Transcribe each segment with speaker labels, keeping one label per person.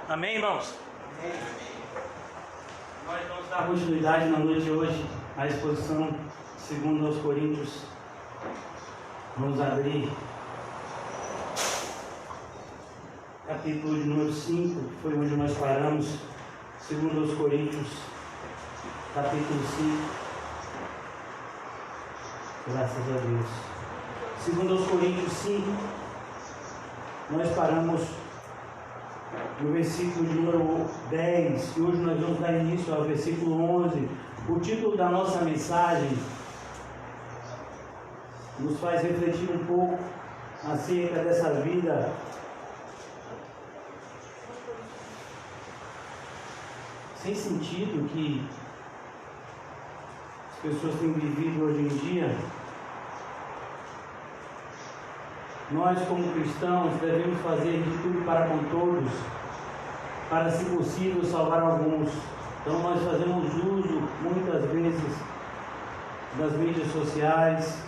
Speaker 1: Amém, irmãos? Amém. Nós vamos dar continuidade na noite de hoje à exposição segundo aos Coríntios. Vamos abrir capítulo de número 5, que foi onde nós paramos, segundo aos Coríntios, capítulo 5. Graças a Deus. Segundo aos Coríntios 5, nós paramos no versículo de número 10, e hoje nós vamos dar início ao versículo 11. O título da nossa mensagem nos faz refletir um pouco acerca dessa vida sem sentido que as pessoas têm vivido hoje em dia. Nós, como cristãos, devemos fazer de tudo para com todos, para, se possível, salvar alguns. Então, nós fazemos uso, muitas vezes, das mídias sociais,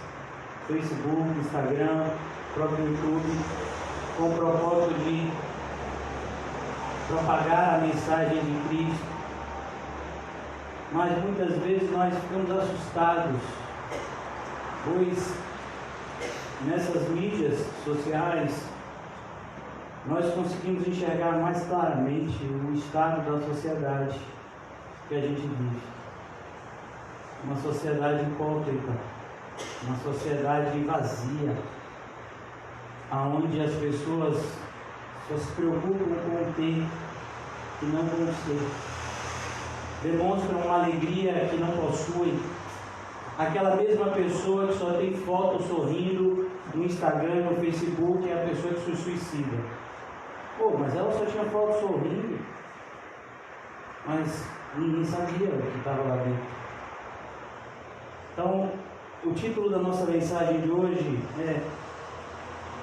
Speaker 1: Facebook, Instagram, próprio YouTube, com o propósito de propagar a mensagem de Cristo. Mas, muitas vezes, nós ficamos assustados, pois nessas mídias sociais nós conseguimos enxergar mais claramente o estado da sociedade que a gente vive. Uma sociedade hipócrita, uma sociedade vazia, onde as pessoas só se preocupam com o ter e não com o ser. Demonstram uma alegria que não possuem. Aquela mesma pessoa que só tem foto sorrindo no Instagram, no Facebook, é a pessoa que se suicida. Pô, mas ela só tinha foto sorrindo, mas ninguém sabia o que estava lá dentro. Então, o título da nossa mensagem de hoje é: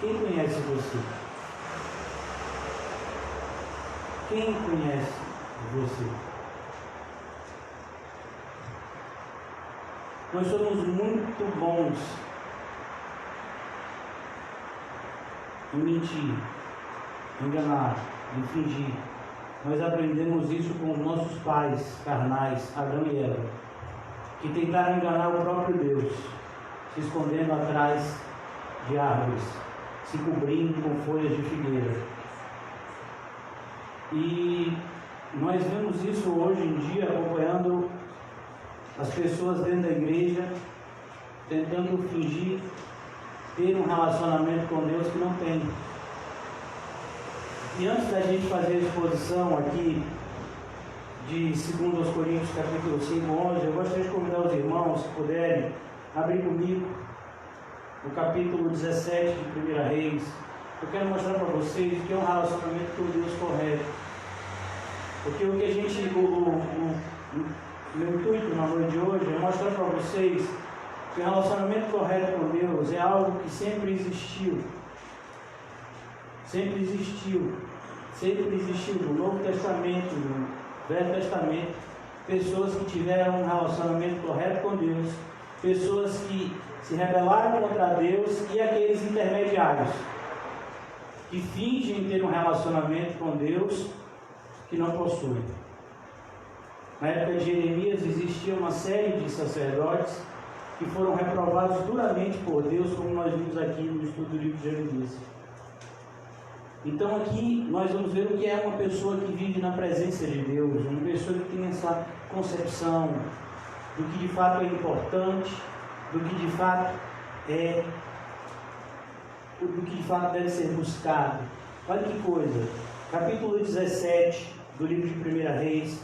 Speaker 1: quem conhece você? Quem conhece você? Nós somos muito bons em mentir, enganar, em fingir. Nós aprendemos isso com os nossos pais carnais, Adão e Eva, que tentaram enganar o próprio Deus, se escondendo atrás de árvores, se cobrindo com folhas de figueira. E nós vemos isso hoje em dia acompanhando as pessoas dentro da igreja, tentando fingir ter um relacionamento com Deus que não tem. E antes da gente fazer a exposição aqui de 2 aos Coríntios, capítulo 5, 11, eu gostaria de convidar os irmãos, se puderem, abrir comigo o capítulo 17 de 1 Reis. Eu quero mostrar para vocês o que é um relacionamento com Deus correto. Porque o que a gente... Meu intuito na noite de hoje é mostrar para vocês que o relacionamento correto com Deus é algo que sempre existiu. Sempre existiu. Sempre existiu no Novo Testamento, no Velho Testamento, pessoas que tiveram um relacionamento correto com Deus, pessoas que se rebelaram contra Deus e aqueles intermediários que fingem ter um relacionamento com Deus que não possuem. Na época de Jeremias existia uma série de sacerdotes que foram reprovados duramente por Deus, como nós vimos aqui no estudo do livro de Jeremias. Então aqui nós vamos ver o que é uma pessoa que vive na presença de Deus, uma pessoa que tem essa concepção do que de fato é importante, do que de fato deve ser buscado. Olha que coisa, capítulo 17 do livro de 1 Reis,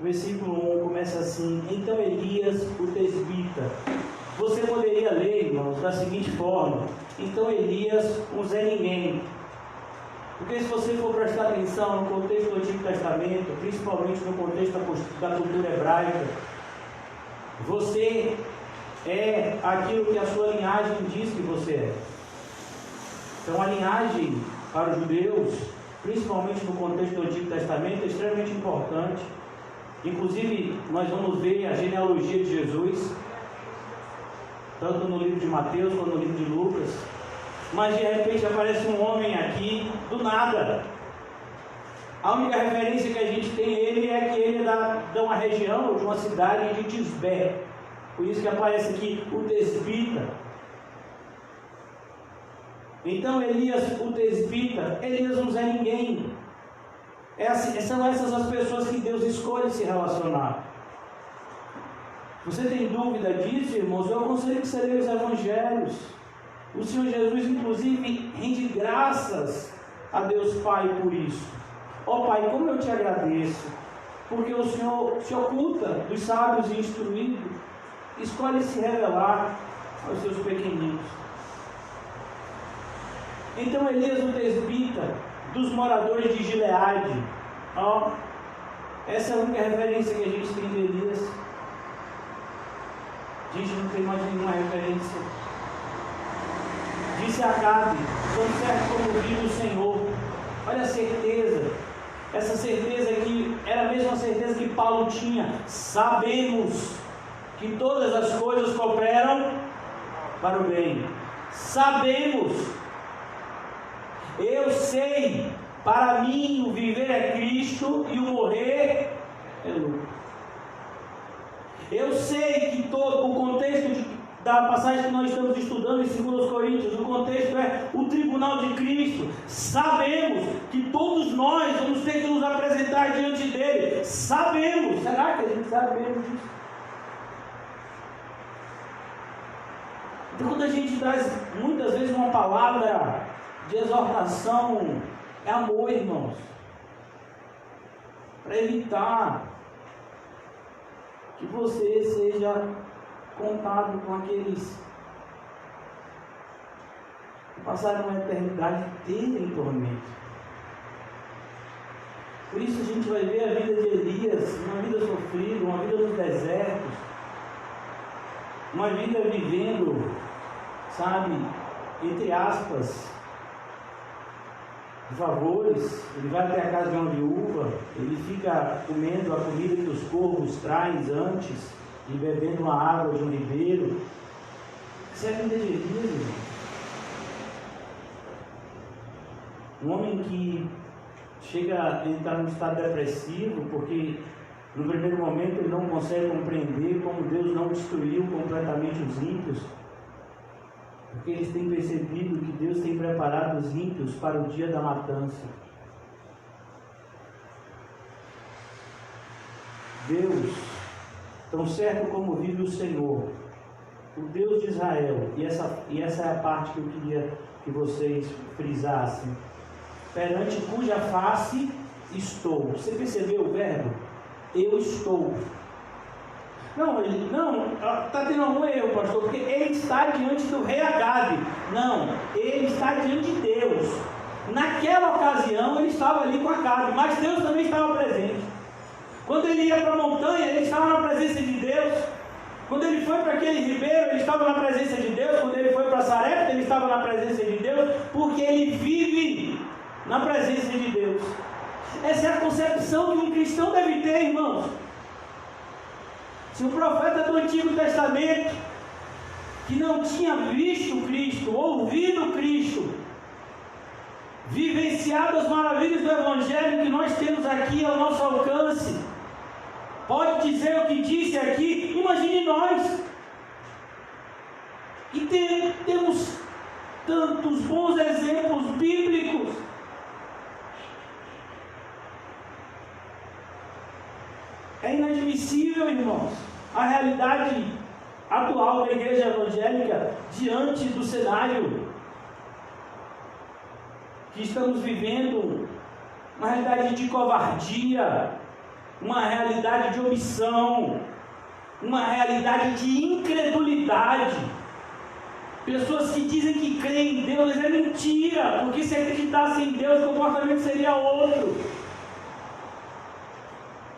Speaker 1: o versículo 1 começa assim: então Elias, o tesbita. Você poderia ler, irmãos, da seguinte forma: então Elias, um Zé Ninguém. Porque se você for prestar atenção no contexto do Antigo Testamento, principalmente no contexto da cultura hebraica, você é aquilo que a sua linhagem diz que você é. Então a linhagem para os judeus, principalmente no contexto do Antigo Testamento, é extremamente importante. Inclusive, nós vamos ver a genealogia de Jesus, tanto no livro de Mateus quanto no livro de Lucas. Mas de repente aparece um homem aqui, do nada. A única referência que a gente tem ele é que ele é de uma região, de uma cidade de Tisbé. Por isso que aparece aqui o Tesbita. Então Elias, o Tesbita, Elias não é ninguém. São essas as pessoas que Deus escolhe se relacionar. Você tem dúvida disso, irmãos? Eu aconselho que você leia os evangelhos. O Senhor Jesus, inclusive, rende graças a Deus Pai por isso. Ó Pai, como eu te agradeço, porque o Senhor se oculta dos sábios e instruídos, escolhe se revelar aos seus pequeninos. Então Elias, o Tesbita, dos moradores de Gileade, ó, essa é a única referência que a gente tem de Elias. A gente não tem mais nenhuma referência. Disse Acabe: tão certo como vive o Senhor. Olha a certeza. Essa certeza aqui era a mesma certeza que Paulo tinha. Sabemos que todas as coisas cooperam para o bem. Sabemos. Eu sei, para mim o viver é Cristo e o morrer é lucro. Eu sei que todo o contexto da passagem que nós estamos estudando em 2 Coríntios, o contexto é o tribunal de Cristo. Sabemos que todos nós vamos ter que nos apresentar diante dele. Sabemos. Será que a gente sabe mesmo disso? Então, quando a gente traz muitas vezes uma palavra de exortação, é amor, irmãos, para evitar que você seja contado com aqueles que passaram uma eternidade inteira em tormento. Por isso a gente vai ver a vida de Elias, uma vida sofrida, uma vida nos desertos, uma vida vivendo, sabe, entre aspas, de favores. Ele vai até a casa de uma viúva, ele fica comendo a comida que os corvos trazem antes e bebendo uma água de um ribeiro. Isso é a vida de Elias, irmão. Um homem que chega a entrar num estado depressivo porque no primeiro momento ele não consegue compreender como Deus não destruiu completamente os ímpios, porque eles têm percebido que Deus tem preparado os ímpios para o dia da matança. Deus, tão certo como vive o Senhor, o Deus de Israel, e essa é a parte que eu queria que vocês frisassem, perante cuja face estou. Você percebeu o verbo? Eu estou. Não, está tendo algum erro, pastor, porque ele está diante do rei Acabe. Não, ele está diante de Deus. Naquela ocasião ele estava ali com Acabe, mas Deus também estava presente. Quando ele ia para a montanha, ele estava na presença de Deus. Quando ele foi para aquele ribeiro, ele estava na presença de Deus. Quando ele foi para Sarepta, ele estava na presença de Deus, porque ele vive na presença de Deus. Essa é a concepção que um cristão deve ter, irmãos. Se o profeta do Antigo Testamento, que não tinha visto Cristo, ouvido Cristo, vivenciado as maravilhas do Evangelho que nós temos aqui ao nosso alcance, pode dizer o que disse aqui, imagine nós. E temos tantos bons exemplos bíblicos. É inadmissível, irmãos, a realidade atual da igreja evangélica diante do cenário que estamos vivendo, uma realidade de covardia, uma realidade de omissão, uma realidade de incredulidade. Pessoas que dizem que creem em Deus, é mentira, porque se acreditassem em Deus, o comportamento seria outro.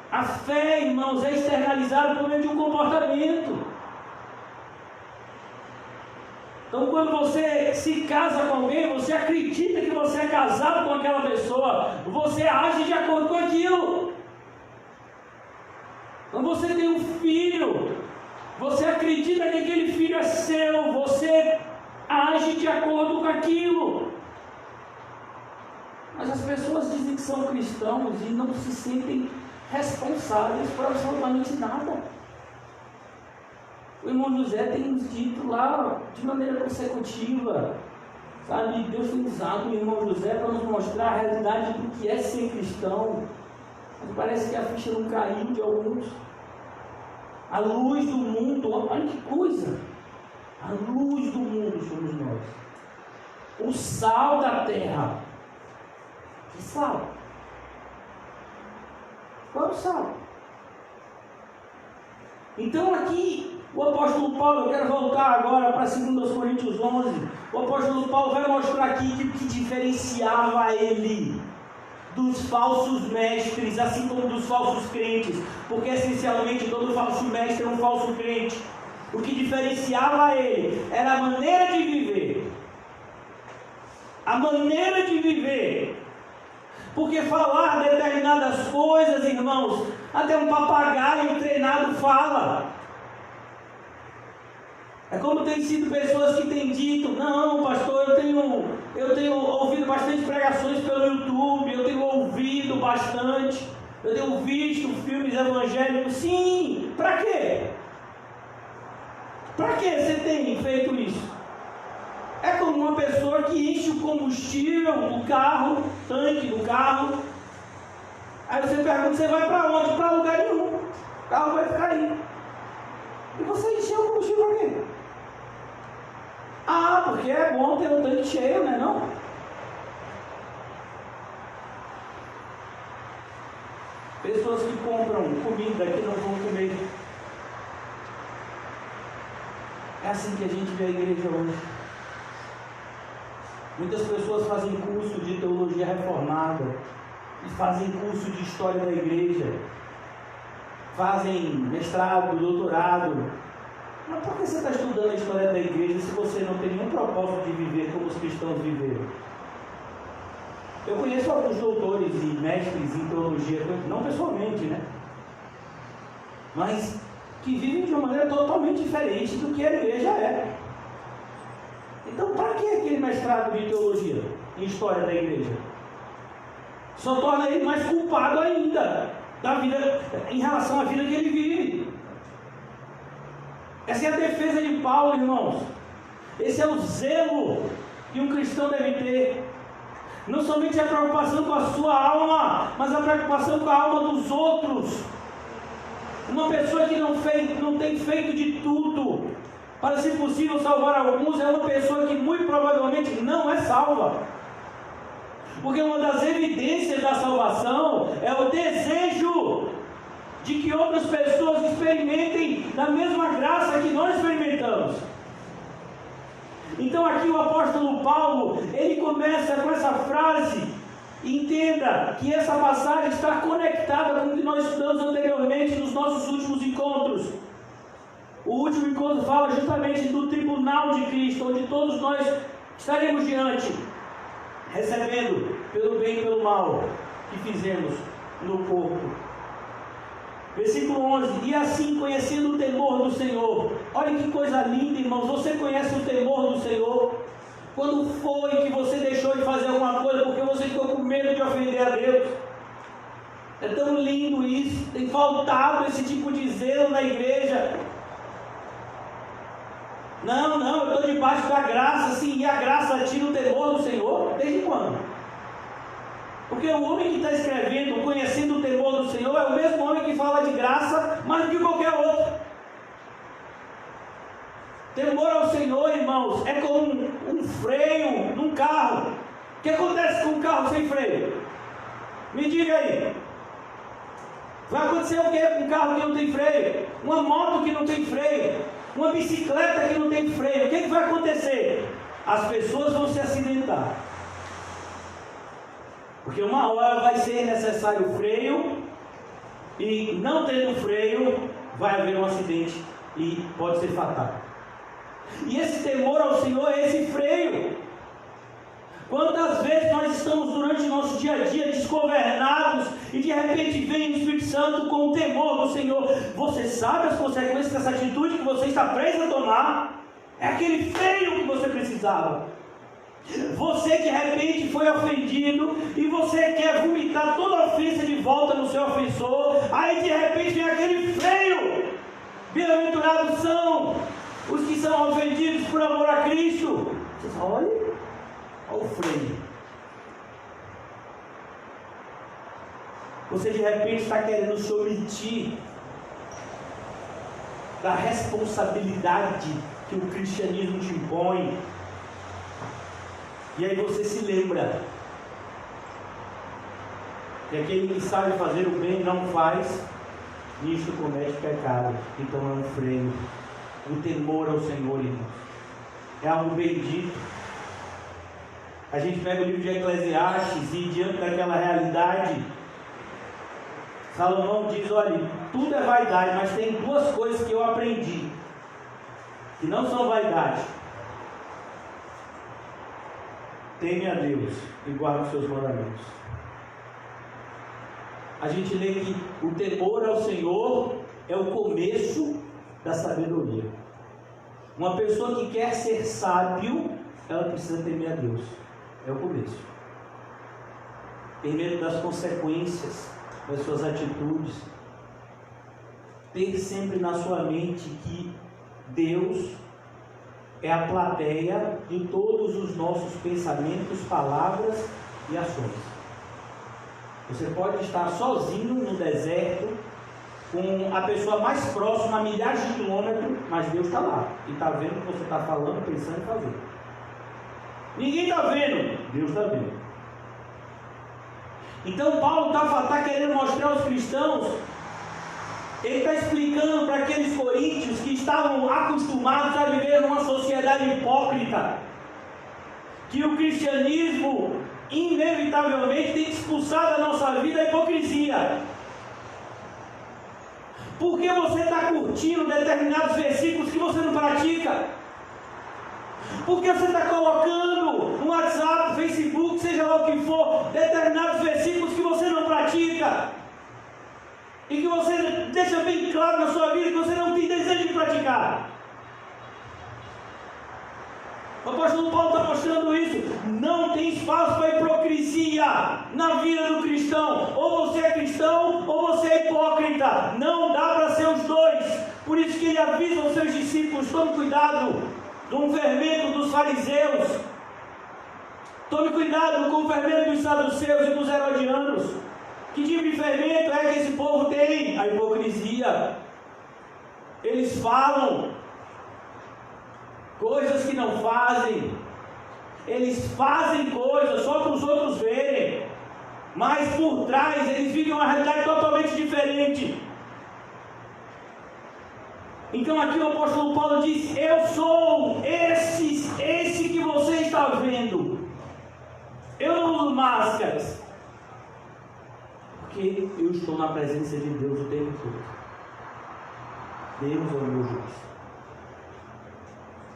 Speaker 1: A fé, irmãos, é externalizada por meio de um comportamento. Então, quando você se casa com alguém, você acredita que você é casado com aquela pessoa, você age de acordo com aquilo. Quando você tem um filho, você acredita que aquele filho é seu. aquilo. Mas as pessoas dizem que são cristãos e não se sentem responsáveis por absolutamente nada. O irmão José tem nos dito lá de maneira consecutiva, sabe? Deus tem usado o irmão José para nos mostrar a realidade do que é ser cristão. Mas parece que a ficha não caiu de alguns. A luz do mundo, olha que coisa! A luz do mundo somos nós. O sal da terra. Que sal? Qual é o sal? Então aqui, o apóstolo Paulo, eu quero voltar agora para 2 Coríntios 11. O apóstolo Paulo vai mostrar aqui que o que diferenciava ele dos falsos mestres, assim como dos falsos crentes, porque essencialmente todo falso mestre é um falso crente. O que diferenciava ele era a maneira de viver. A maneira de viver. Porque falar determinadas coisas, irmãos, até um papagaio treinado fala. É como tem sido pessoas que têm dito: não, pastor, eu tenho ouvido bastante pregações pelo YouTube, eu tenho ouvido bastante, eu tenho visto filmes evangélicos. Sim, para quê? Para que você tem feito isso? É como uma pessoa que enche o combustível do carro, tanque do carro. Aí você pergunta: você vai para onde? Para lugar nenhum. O carro vai ficar aí. E você encheu o combustível para quê? Ah, porque é bom ter o tanque cheio, né? Não? Pessoas que compram comida que não vão comer. É assim que a gente vê a igreja hoje. Muitas pessoas fazem curso de teologia reformada, e fazem curso de história da igreja, fazem mestrado, doutorado. Mas por que você está estudando a história da igreja se você não tem nenhum propósito de viver como os cristãos viveram? Eu conheço alguns doutores e mestres em teologia, não pessoalmente, né? Mas que vivem de uma maneira totalmente diferente do que a igreja é. Então, para que aquele mestrado de teologia em história da igreja? Só torna ele mais culpado ainda da vida, em relação à vida que ele vive. Essa é a defesa de Paulo, irmãos. Esse é o zelo que um cristão deve ter. Não somente a preocupação com a sua alma, mas a preocupação com a alma dos outros. Uma pessoa que não tem feito de tudo para, se possível, salvar alguns, é uma pessoa que muito provavelmente não é salva. Porque uma das evidências da salvação é o desejo de que outras pessoas experimentem da mesma graça que nós experimentamos. Então aqui o apóstolo Paulo, ele começa com essa frase. Entenda que essa passagem está conectada com o que nós estudamos anteriormente nos nossos últimos encontros. O último encontro fala justamente do tribunal de Cristo, onde todos nós estaremos diante, recebendo pelo bem e pelo mal que fizemos no corpo. Versículo 11: e assim, conhecendo o temor do Senhor. Olha que coisa linda, irmãos. Você conhece o temor do Senhor? Quando foi que você deixou de fazer alguma coisa porque você ficou com medo de ofender a Deus? É tão lindo isso. Tem faltado esse tipo de zelo na igreja. Não, eu estou debaixo da graça. Sim, e a graça tira o temor do Senhor? Desde quando? Porque o homem que está escrevendo, conhecendo o temor do Senhor, é o mesmo homem que fala de graça, mais do que qualquer outro. Temor ao Senhor, irmãos, é como um freio num carro. O que acontece com um carro sem freio? Me diga aí. Vai acontecer o que com um carro que não tem freio? Uma moto que não tem freio? Uma bicicleta que não tem freio? O que vai acontecer? As pessoas vão se acidentar. Porque uma hora vai ser necessário o freio, e não tendo freio, vai haver um acidente e pode ser fatal. E esse temor ao Senhor é esse freio. Quantas vezes nós estamos durante o nosso dia a dia desgovernados e de repente vem o Espírito Santo com o temor do Senhor. Você sabe as consequências dessa atitude que você está preso a tomar? É aquele freio que você precisava. Você de repente foi ofendido e você quer vomitar toda a ofensa de volta no seu ofensor. Aí de repente vem aquele freio. Bem-aventurados são os que são ofendidos por amor a Cristo. Você fala, olha o freio. Você de repente está querendo se omitir da responsabilidade que o cristianismo te impõe. E aí você se lembra que aquele que sabe fazer o bem não faz, nisto comete pecado. Então é um freio. O temor ao Senhor, irmãos, é algo bendito. A gente pega o livro de Eclesiastes e diante daquela realidade, Salomão diz, olha, tudo é vaidade, mas tem duas coisas que eu aprendi, que não são vaidade. Teme a Deus e guarde os seus mandamentos. A gente lê que o temor ao Senhor é o começo da sabedoria. Uma pessoa que quer ser sábio, ela precisa temer a Deus. É o começo. Ter medo das consequências das suas atitudes. Ter sempre na sua mente que Deus é a plateia de todos os nossos pensamentos, palavras e ações. Você pode estar sozinho no deserto, com a pessoa mais próxima a milhares de quilômetros, mas Deus está lá e está vendo o que você está falando, pensando em fazer. Ninguém está vendo, Deus está vendo. Então Paulo está querendo mostrar aos cristãos, ele está explicando para aqueles coríntios que estavam acostumados a viver numa sociedade hipócrita, que o cristianismo inevitavelmente tem que expulsar da nossa vida a hipocrisia. Porque você está curtindo determinados versículos que você não pratica? Porque você está colocando no WhatsApp, Facebook, seja lá o que for, determinados versículos que você não pratica? E que você deixa bem claro na sua vida que você não tem desejo de praticar. O apóstolo Paulo está mostrando isso. Não tem espaço para hipocrisia na vida do cristão. Ou você é cristão, ou você é hipócrita. Não dá para ser os dois. Por isso que ele avisa os seus discípulos: tome cuidado com o fermento dos fariseus. Tome cuidado com o fermento dos saduceus e dos herodianos. Que tipo de fermento é que esse povo tem? A hipocrisia. Eles falam coisas que não fazem. Eles fazem coisas só para os outros verem, mas por trás eles vivem uma realidade totalmente diferente. Então aqui o apóstolo Paulo diz: eu sou esse que você está vendo. Eu não uso máscaras, porque eu estou na presença de Deus o tempo todo. Deus é o meu juiz.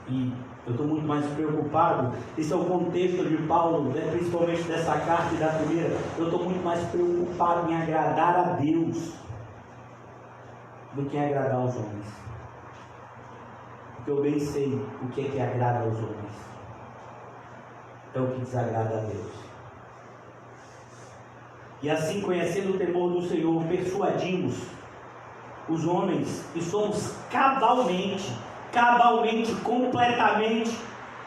Speaker 1: E eu estou muito mais preocupado, esse é o contexto de Paulo, né, principalmente dessa carta e da primeira. Eu estou muito mais preocupado em agradar a Deus do que em agradar aos homens. Porque eu bem sei o que é que agrada aos homens. É o que desagrada a Deus. E assim, conhecendo o temor do Senhor, persuadimos os homens que somos cabalmente, completamente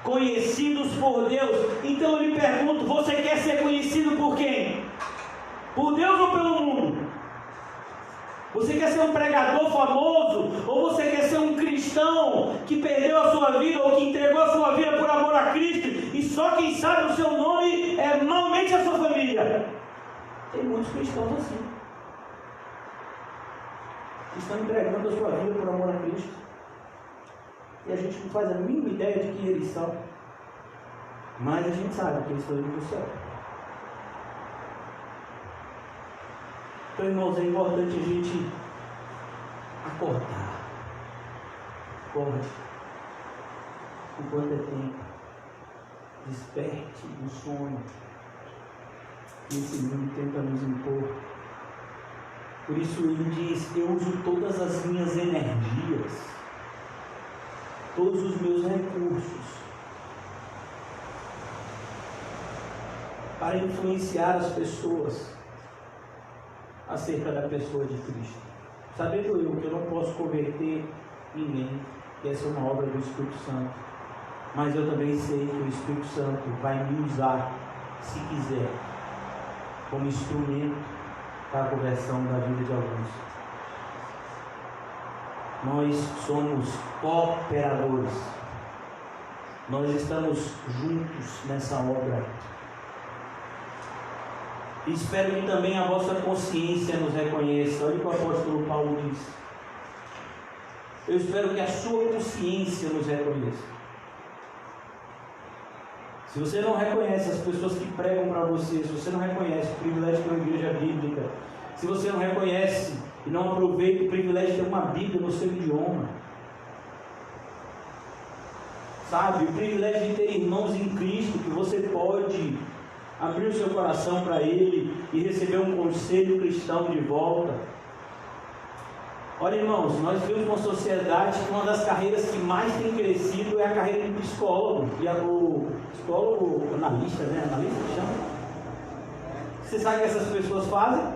Speaker 1: conhecidos por Deus. Então eu lhe pergunto: você quer ser conhecido por quem? Por Deus ou pelo mundo? Você quer ser um pregador famoso? Ou você quer ser um cristão que perdeu a sua vida ou que entregou a sua vida por amor a Cristo e só quem sabe o seu nome é malmente a sua família? Tem muitos cristãos assim, que estão entregando a sua vida por amor a Cristo. E a gente não faz a mínima ideia de quem eles são, mas a gente sabe que eles estão indo para o céu. Então, irmãos, é importante a gente acordar. Acorde, enquanto é tempo. Desperte do sono que esse mundo tenta nos impor. Por isso ele diz: eu uso todas as minhas energias, todos os meus recursos, para influenciar as pessoas acerca da pessoa de Cristo. Sabendo eu que eu não posso converter ninguém, que essa é uma obra do Espírito Santo, mas eu também sei que o Espírito Santo vai me usar, se quiser, como instrumento para a conversão da vida de alguns. Nós somos cooperadores. Nós estamos juntos nessa obra. E espero que também a vossa consciência nos reconheça. Olha o que o apóstolo Paulo diz. Eu espero que a sua consciência nos reconheça. Se você não reconhece as pessoas que pregam para você, se você não reconhece o privilégio de uma igreja bíblica, se você não reconhece e não aproveita o privilégio de ter uma Bíblia no seu idioma, sabe, o privilégio de ter irmãos em Cristo, que você pode abrir o seu coração para Ele e receber um conselho cristão de volta. Olha, irmãos, nós vivemos uma sociedade que uma das carreiras que mais tem crescido é a carreira de psicólogo. E o psicólogo, analista, né? Analista que chama. Você sabe o que essas pessoas fazem?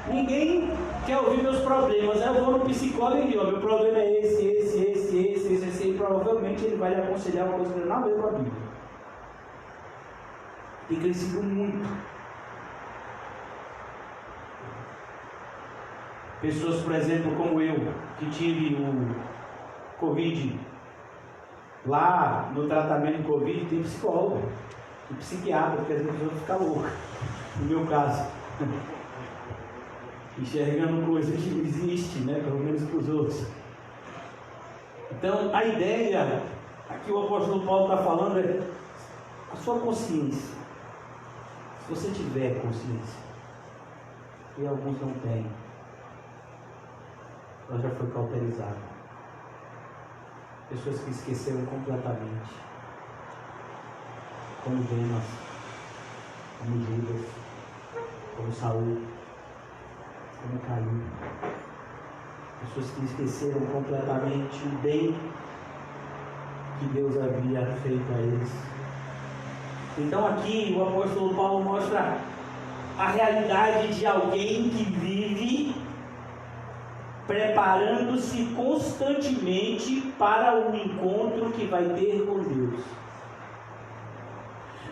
Speaker 1: Ninguém quer ouvir meus problemas. Eu vou no psicólogo e digo: meu problema é esse, e provavelmente ele vai lhe aconselhar uma coisa que não tem nada a ver com a Bíblia. Tem crescido muito. Pessoas, por exemplo, como eu, que tive o Covid, lá no tratamento de Covid tem psicólogo e psiquiatra, porque às vezes eu ficar louco, no meu caso, enxergando coisas que não existem, né? Pelo menos para os outros. Então, a ideia, aqui o apóstolo Paulo está falando, é a sua consciência. Se você tiver consciência, e alguns não têm, ela já foi cauterizada. Pessoas que esqueceram completamente, como Demas, como Judas, como Saul, como Caim. Pessoas que esqueceram completamente o bem que Deus havia feito a eles. Então aqui o apóstolo Paulo mostra a realidade de alguém que vive preparando-se constantemente para o encontro que vai ter com Deus.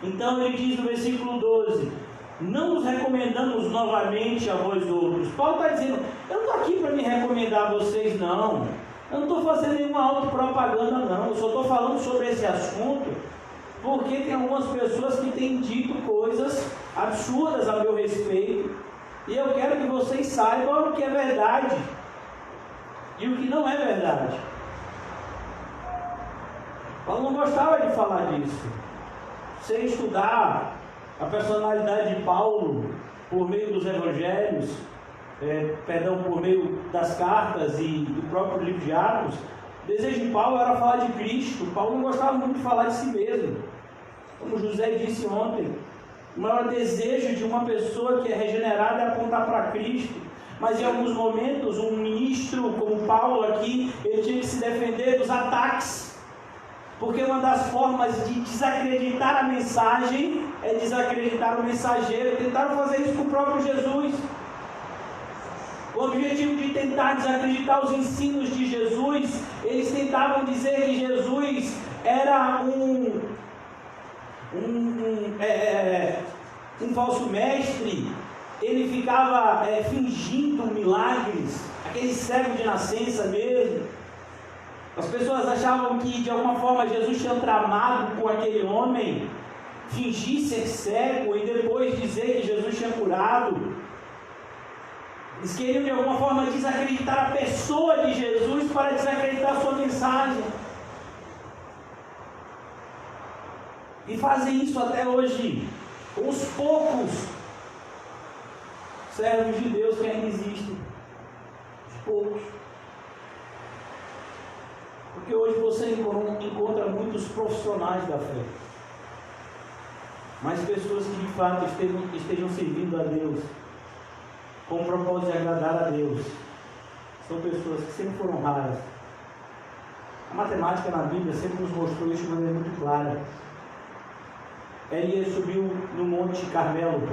Speaker 1: Então ele diz no versículo 12: não nos recomendamos novamente a vós outros. Paulo está dizendo: eu não estou aqui para me recomendar a vocês, não. Eu não estou fazendo nenhuma autopropaganda, não. Eu só estou falando sobre esse assunto porque tem algumas pessoas que têm dito coisas absurdas a meu respeito, e eu quero que vocês saibam o que é verdade e o que não é verdade. Paulo não gostava de falar disso. Você estudar a personalidade de Paulo por meio dos evangelhos, por meio das cartas e do próprio livro de Atos, o desejo de Paulo era falar de Cristo. Paulo não gostava muito de falar de si mesmo. Como José disse ontem, o maior desejo de uma pessoa que é regenerada é apontar para Cristo. Mas em alguns momentos, um ministro como Paulo aqui, ele tinha que se defender dos ataques. Porque uma das formas de desacreditar a mensagem é desacreditar o mensageiro. Tentaram fazer isso com o próprio Jesus. O objetivo de tentar desacreditar os ensinos de Jesus, eles tentavam dizer que Jesus era um falso mestre. Ele ficava fingindo milagres, aquele cego de nascença mesmo. As pessoas achavam que de alguma forma Jesus tinha tramado com aquele homem, fingir ser cego e depois dizer que Jesus tinha curado. Eles queriam de alguma forma desacreditar a pessoa de Jesus para desacreditar a sua mensagem. E fazem isso até hoje, com os poucos servos de Deus que ainda existem. Os poucos. Porque hoje você encontra muitos profissionais da fé, mas pessoas que de fato estejam servindo a Deus com o propósito de agradar a Deus, são pessoas que sempre foram raras. A matemática na Bíblia sempre nos mostrou isso de maneira muito clara. Elias subiu no Monte Carmelo.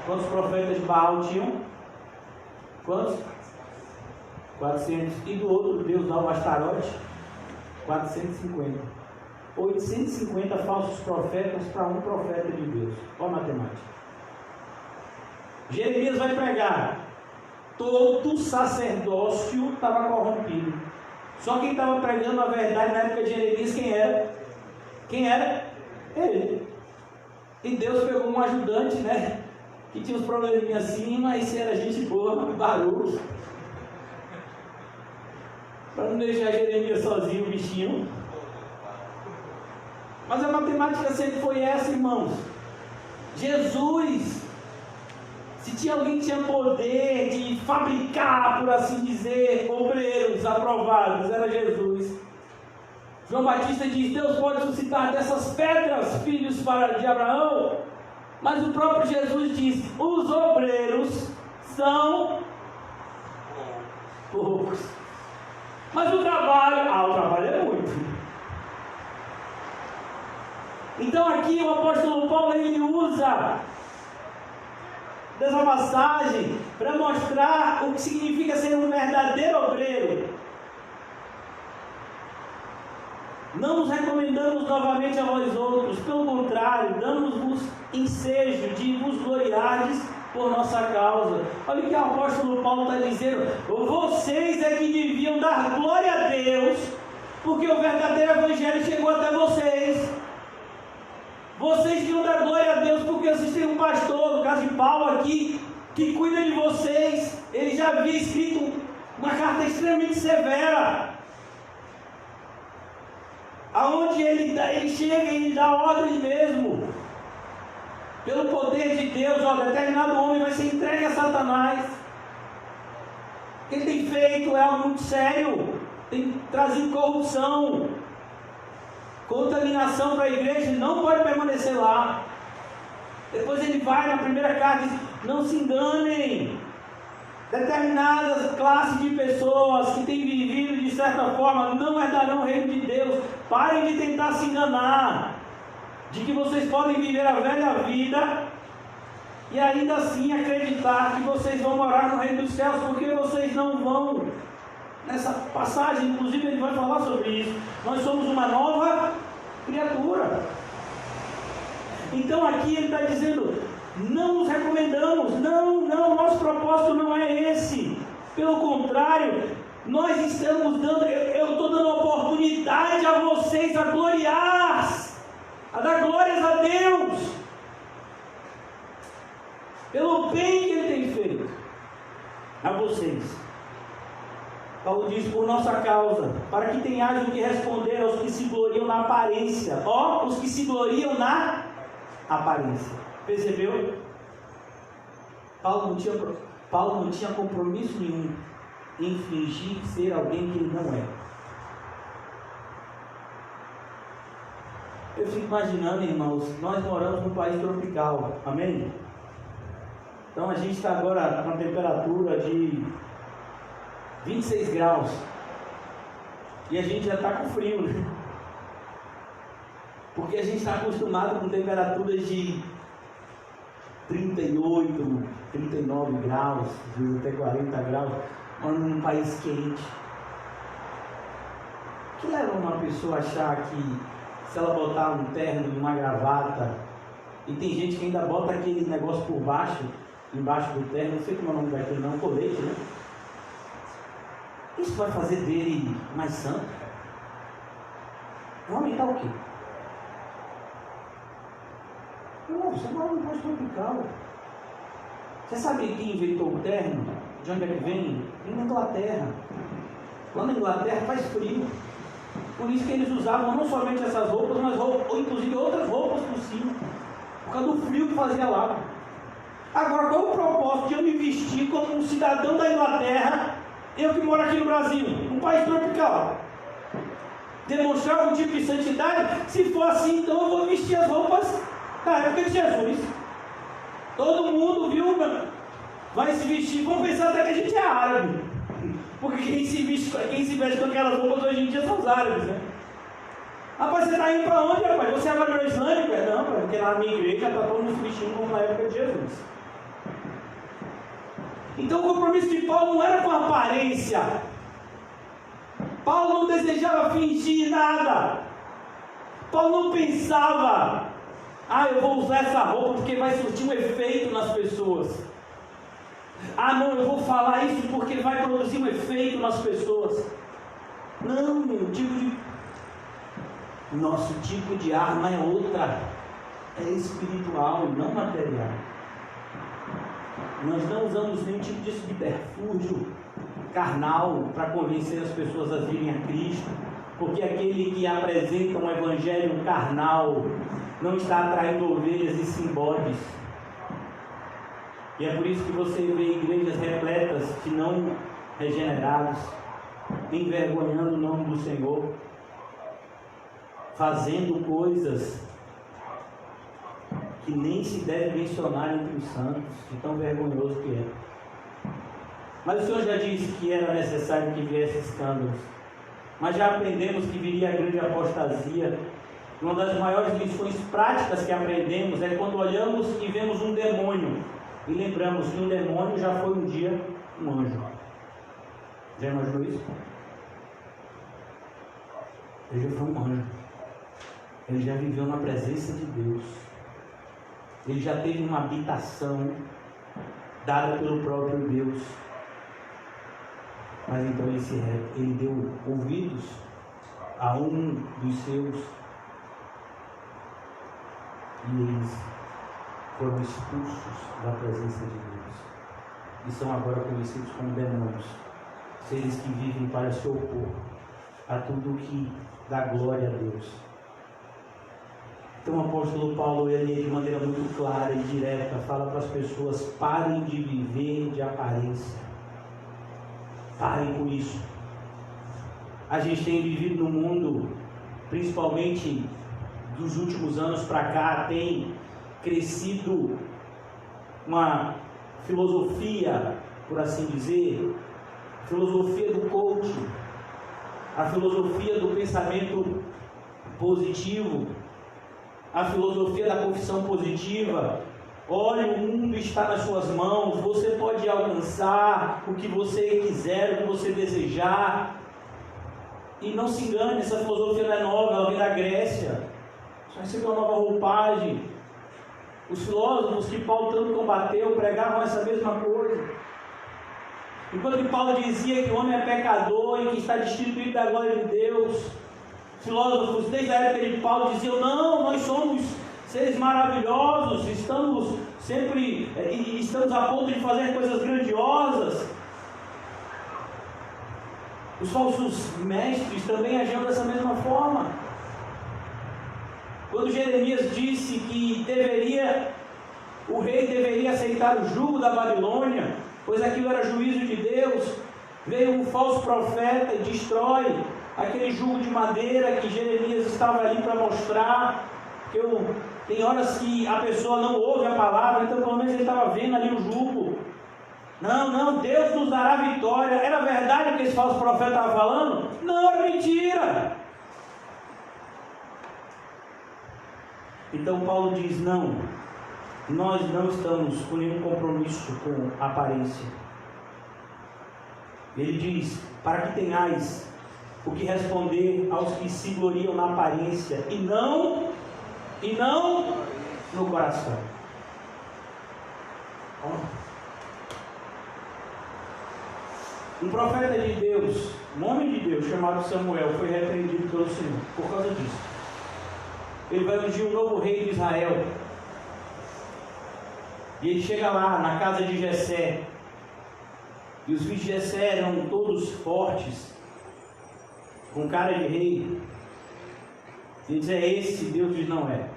Speaker 1: Quantos profetas de Baal tinham? Quantos? 400. E do outro Deus lá, o Astarote? 450. 850 falsos profetas para um profeta de Deus. Olha a matemática. Jeremias vai pregar. Todo o sacerdócio estava corrompido. Só quem estava pregando a verdade na época de Jeremias, quem era? Quem era? Ele. E Deus pegou um ajudante, né? Que tinha uns probleminhas assim, mas era gente boa, barulho. Para não deixar Jeremias sozinho, o bichinho. Mas a matemática sempre foi essa, irmãos. Jesus, se tinha alguém que tinha poder de fabricar, por assim dizer, obreiros aprovados, era Jesus. João Batista diz: Deus pode suscitar dessas pedras filhos de Abraão. Mas o próprio Jesus diz: os obreiros são poucos. Mas o trabalho é muito. Então aqui o apóstolo Paulo, ele usa dessa passagem para mostrar o que significa ser um verdadeiro obreiro. Não nos recomendamos novamente a vós outros, pelo contrário, damos-vos ensejo de vos gloriardes por nossa causa. Olha o que o apóstolo Paulo está dizendo: vocês é que deviam dar glória a Deus, porque o verdadeiro evangelho chegou até vocês. Vocês deviam dar glória a Deus porque vocês têm um pastor, no caso de Paulo aqui, que cuida de vocês. Ele já havia escrito uma carta extremamente severa, aonde ele chega e ele dá ordem mesmo, pelo poder de Deus: ó, determinado homem vai ser entregue a Satanás. O que ele tem feito é algo muito sério, tem trazido corrupção, contaminação para a igreja, não pode permanecer lá. Depois ele vai na primeira carta e diz: não se enganem, determinadas classes de pessoas que têm vivido de certa forma não herdarão o reino de Deus. Parem de tentar se enganar de que vocês podem viver a velha vida e ainda assim acreditar que vocês vão morar no reino dos céus, porque vocês não vão. Nessa passagem, inclusive, ele vai falar sobre isso. Nós somos uma nova criatura. Então aqui ele está dizendo: não nos recomendamos, não, nosso propósito não é esse. Pelo contrário, nós estamos dando, eu estou dando oportunidade a vocês a gloriar, a dar glórias a Deus, pelo bem que Ele tem feito a vocês. Paulo diz: por nossa causa, para que tenhais o que responder aos que se gloriam na aparência. Ó, os que se gloriam na aparência. Percebeu? Paulo não tinha compromisso nenhum em fingir ser alguém que ele não é. Eu fico imaginando, irmãos, nós moramos num país tropical, amém? Então a gente está agora com uma temperatura de 26 graus e a gente já está com frio, né? Porque a gente está acostumado com temperaturas de 38, 39 graus, até 40 graus, morando num país quente. O que leva uma pessoa a achar que se ela botar um terno e uma gravata, e tem gente que ainda bota aquele negócio por baixo, embaixo do terno, não sei como é o nome daquele não, colete, né? Isso vai fazer dele mais santo? Vai aumentar o quê? Não, você mora num país tropical. Você sabe quem inventou o terno? De onde é que vem? Vem na Inglaterra. Lá na Inglaterra faz frio. Por isso que eles usavam não somente essas roupas, mas inclusive outras roupas por cima, por causa do frio que fazia lá. Agora, qual é o propósito de eu me vestir como um cidadão da Inglaterra, eu que moro aqui no Brasil, um país tropical? Demonstrar algum tipo de santidade? Se for assim, então eu vou vestir as roupas da época de Jesus. Todo mundo, viu, vai se vestir. Vamos pensar até que a gente é árabe, porque quem se veste com aquelas roupas hoje em dia são os árabes, né? Rapaz, você está indo para onde, rapaz? Você agora virou islâmico? Não, pai, porque na minha igreja está todo mundo se vestindo como na época de Jesus. Então o compromisso de Paulo não era com a aparência. Paulo não desejava fingir nada. Paulo não pensava, eu vou usar essa roupa porque vai surtir um efeito nas pessoas. Não, eu vou falar isso porque vai produzir um efeito nas pessoas. Não, nosso tipo de arma é outra. É espiritual, não material. Nós não usamos nenhum tipo de subterfúgio carnal para convencer as pessoas a virem a Cristo, porque aquele que apresenta um evangelho carnal não está atraindo ovelhas e simbodes. E é por isso que você vê igrejas repletas de não regenerados, envergonhando o nome do Senhor, fazendo coisas que nem se deve mencionar entre os santos, de tão vergonhoso que é. Mas o Senhor já disse que era necessário que viesse escândalos. Mas já aprendemos que viria a grande apostasia. Uma das maiores lições práticas que aprendemos é quando olhamos e vemos um demônio e lembramos que um demônio já foi um dia um anjo. Já imaginou isso? Ele já foi um anjo. Ele já viveu na presença de Deus. Ele já teve uma habitação dada pelo próprio Deus. Mas então ele deu ouvidos a um dos seus e eles foram expulsos da presença de Deus e são agora conhecidos como demônios, seres que vivem para se opor a tudo que dá glória a Deus. Então o apóstolo Paulo, ele de maneira muito clara e direta fala para as pessoas: parem de viver de aparência. Parem com isso. A gente tem vivido no mundo, principalmente dos últimos anos para cá, tem crescido uma filosofia, por assim dizer, filosofia do coaching, a filosofia do pensamento positivo, a filosofia da confissão positiva. Olha, o mundo está nas suas mãos, você pode alcançar o que você quiser, o que você desejar. E não se engane, essa filosofia não é nova, ela vem da Grécia. Só recebeu uma nova roupagem. Os filósofos que Paulo tanto combateu pregavam essa mesma coisa. Enquanto que Paulo dizia que o homem é pecador e que está destituído da glória de Deus, os filósofos desde a época de Paulo diziam: não, nós somos seres maravilhosos, estamos a ponto de fazer coisas grandiosas. Os falsos mestres também agiam dessa mesma forma. Quando Jeremias disse que o rei deveria aceitar o jugo da Babilônia, pois aquilo era juízo de Deus, veio um falso profeta e destrói aquele jugo de madeira que Jeremias estava ali para mostrar. Tem horas que a pessoa não ouve a palavra, então pelo menos ele estava vendo ali o jugo. Não, Deus nos dará vitória. Era verdade o que esse falso profeta estava falando? Não, é mentira. Então Paulo diz: não, nós não estamos com nenhum compromisso com a aparência. Ele diz: para que tenhais o que responder aos que se gloriam na aparência e não no coração. Um profeta de Deus, um homem de Deus chamado Samuel, foi repreendido pelo Senhor por causa disso. Ele vai ungir um novo rei de Israel. E ele chega lá na casa de Jessé. E os filhos de Jessé eram todos fortes, com cara de rei. E ele diz: é esse? Deus diz: não é.